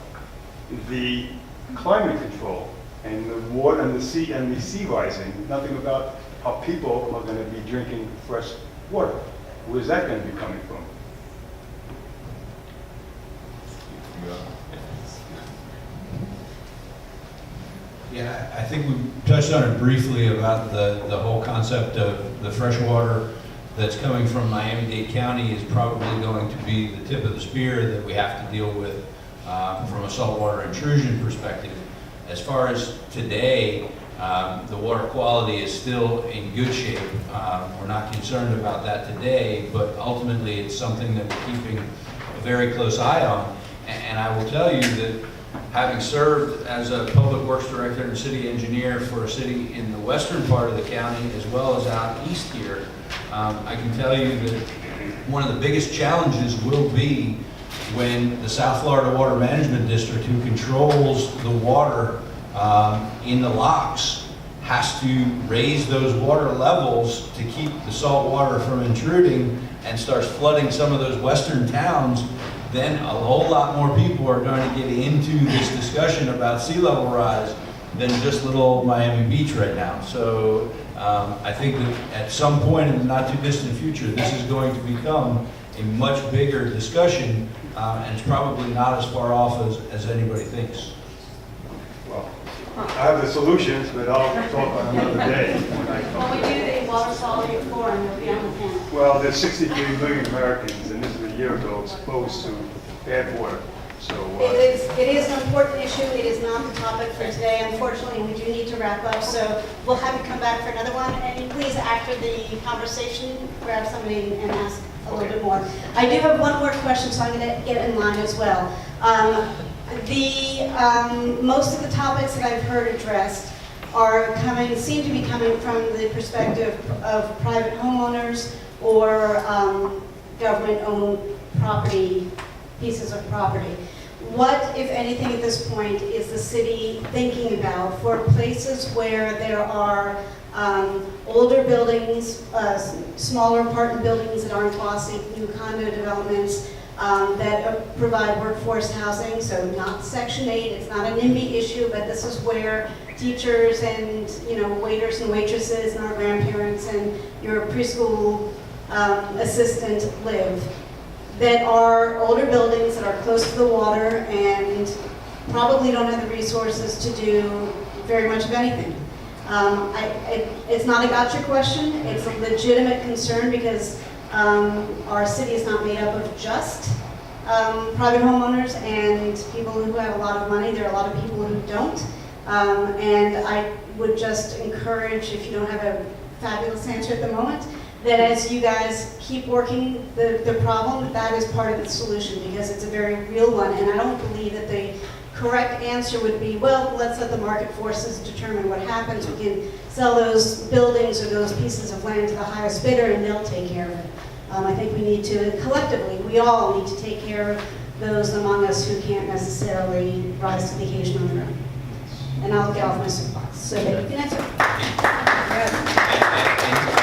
the climate control and the water and the sea rising. Nothing about how people are going to be drinking fresh water. Where's that going to be coming from? Yeah, I think we touched on it briefly about the whole concept of the fresh water that's coming from Miami-Dade County is probably going to be the tip of the spear that we have to deal with from a saltwater intrusion perspective. As far as today, the water quality is still in good shape. We're not concerned about that today, but ultimately it's something that we're keeping a very close eye on. And I will tell you that having served as a public works director and city engineer for a city in the western part of the county as well as out east here, I can tell you that one of the biggest challenges will be when the South Florida Water Management District, who controls the water in the locks, has to raise those water levels to keep the salt water from intruding and starts flooding some of those western towns. Then a whole lot more people are going to get into this discussion about sea level rise than just little old Miami Beach right now. So I think that at some point in the not too distant future, this is going to become a much bigger discussion, and it's probably not as far off as anybody thinks. Well, I have the solutions, but I'll talk on another day when I come. When we do the water quality forum, you'll be on the panel. Well, there's 63 million Americans, and this is a year ago, exposed to bad water. So It is an important issue. It is not the topic for today. Unfortunately, we do need to wrap up, so we'll have you come back for another one. And please, after the conversation, grab somebody and ask a little bit more. I do have one more question, so I'm going to get in line as well. Most of the topics that I've heard addressed seem to be coming from the perspective of private homeowners or government-owned property, pieces of property. What, if anything, at this point, is the city thinking about for places where there are older buildings, smaller apartment buildings that aren't glossy, new condo developments that provide workforce housing, so not Section 8, it's not a NIMBY issue, but this is where teachers and waiters and waitresses and our grandparents and your preschool assistant live, that are older buildings that are close to the water and probably don't have the resources to do very much of anything. It's not a gotcha question, it's a legitimate concern because our city is not made up of just private homeowners and people who have a lot of money. There are a lot of people who don't. And I would just encourage, if you don't have a fabulous answer at the moment, that as you guys keep working the problem, that is part of the solution because it's a very real one. And I don't believe that the correct answer would be, well, let's let the market forces determine what happens. We can sell those buildings or those pieces of land to the highest bidder and they'll take care of it. I think we need to, collectively, we all need to take care of those among us who can't necessarily rise to the occasion on their own. And I'll get off my soapbox so that you can answer.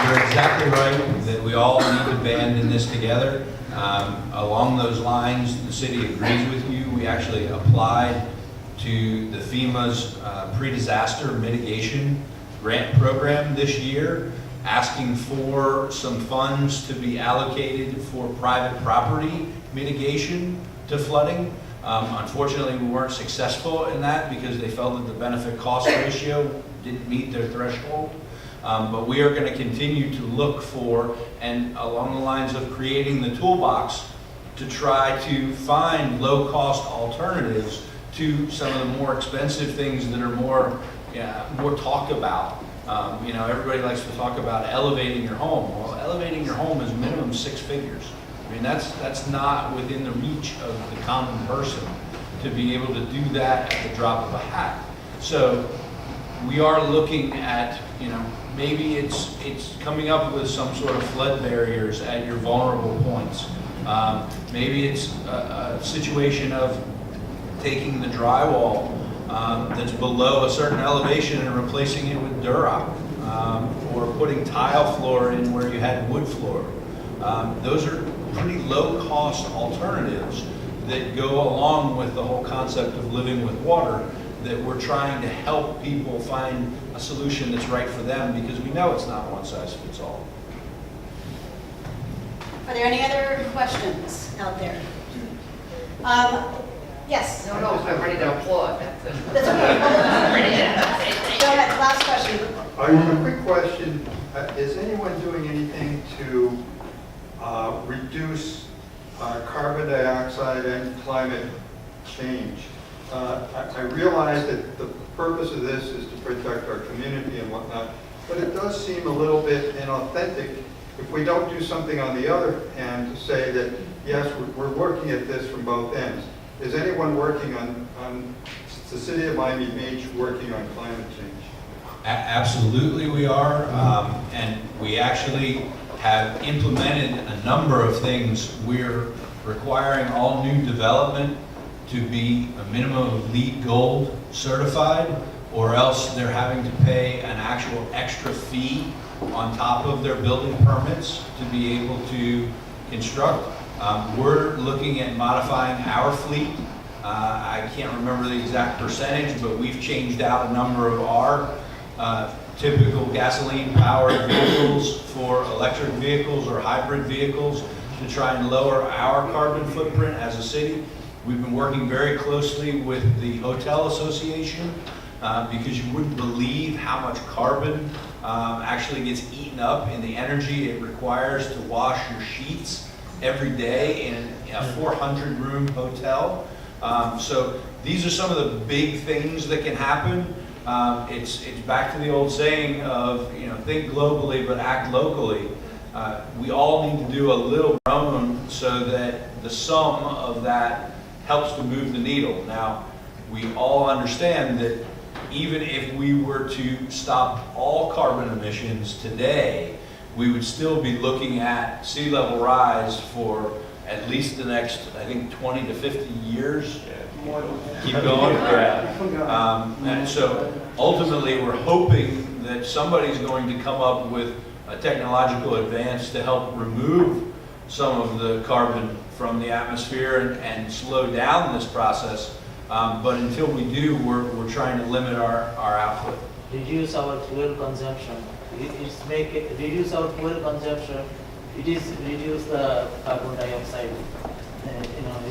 You're exactly right that we all need to band in this together. Along those lines, the city agrees with you. We actually applied to the FEMA's pre-disaster mitigation grant program this year, asking for some funds to be allocated for private property mitigation to flooding. Unfortunately, we weren't successful in that because they felt that the benefit-cost ratio didn't meet their threshold. But we are going to continue to look for, and along the lines of creating the toolbox, to try to find low-cost alternatives to some of the more expensive things that are more talked about. Everybody likes to talk about elevating your home. Well, elevating your home is minimum 6 figures. I mean, that's not within the reach of the common person to be able to do that at the drop of a hat. So we are looking at, maybe it's coming up with some sort of flood barriers at your vulnerable points. Maybe it's a situation of taking the drywall that's below a certain elevation and replacing it with Durock. or putting tile floor in where you had wood floor. Those are pretty low-cost alternatives that go along with the whole concept of living with water, that we're trying to help people find a solution that's right for them, because we know it's not one size fits all. Are there any other questions out there? Yes? No, I'm ready to applaud. That's okay. Go ahead, last question. A quick question. Is anyone doing anything to reduce carbon dioxide and climate change? I realize that the purpose of this is to protect our community and whatnot, but it does seem a little bit inauthentic if we don't do something on the other hand to say that, yes, we're working at this from both ends. Is anyone working on the city of Miami Beach working on climate change? Absolutely we are, and we actually have implemented a number of things. We're requiring all new development to be a minimum of LEED Gold certified, or else they're having to pay an actual extra fee on top of their building permits to be able to construct. We're looking at modifying our fleet. I can't remember the exact percentage, but we've changed out a number of our typical gasoline-powered vehicles for electric vehicles or hybrid vehicles to try and lower our carbon footprint as a city. We've been working very closely with the Hotel Association because you wouldn't believe how much carbon actually gets eaten up in the energy it requires to wash your sheets every day in a 400-room hotel. So these are some of the big things that can happen. It's back to the old saying of, think globally but act locally. We all need to do a little of our own so that the sum of that helps to move the needle. Now, we all understand that even if we were to stop all carbon emissions today, we would still be looking at sea level rise for at least the next, I think, 20 to 50 years. Keep going. And so ultimately, we're hoping that somebody's going to come up with a technological advance to help remove some of the carbon from the atmosphere and slow down this process. But until we do, we're trying to limit our output. Reduce our fuel consumption. Reduce our fuel consumption. It is reduce the carbon dioxide.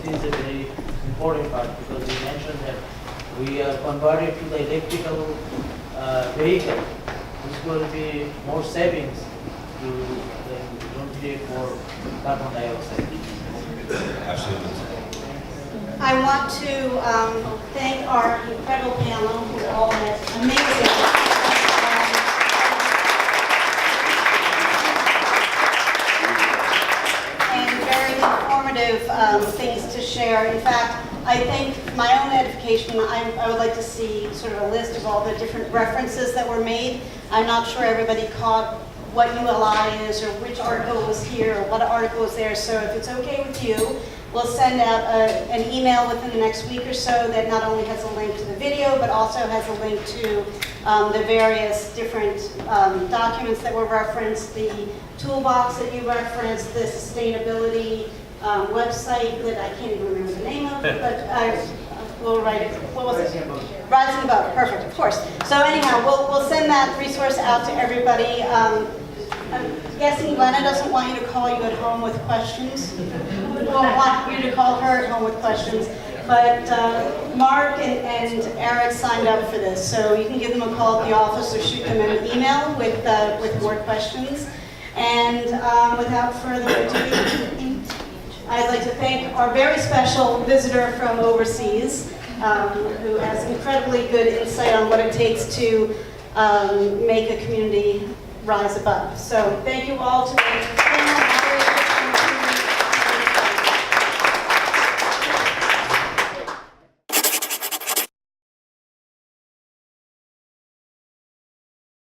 It is a very important part because we mentioned that we are converted to the electrical vehicle, which will be more savings to don't create more carbon dioxide. Absolutely. I want to thank our incredible panel who all had amazing and very informative things to share. In fact, I think for my own edification, I would like to see sort of a list of all the different references that were made. I'm not sure everybody caught what ULI is or which article was here or what article was there. So if it's okay with you, we'll send out an email within the next week or so that not only has a link to the video, but also has a link to the various different documents that were referenced, the toolbox that you referenced, the sustainability website that I can't even remember the name of, but we'll write it. What was it? Rising Above. Perfect, of course. So anyhow, we'll send that resource out to everybody. I'm guessing Lena doesn't want you to call you at home with questions. We won't want you to call her at home with questions. But Mark and Eric signed up for this, so you can give them a call at the office or shoot them an email with more questions. And without further ado, I'd like to thank our very special visitor from overseas, who has incredibly good insight on what it takes to make a community rise above. So thank you all to the panel.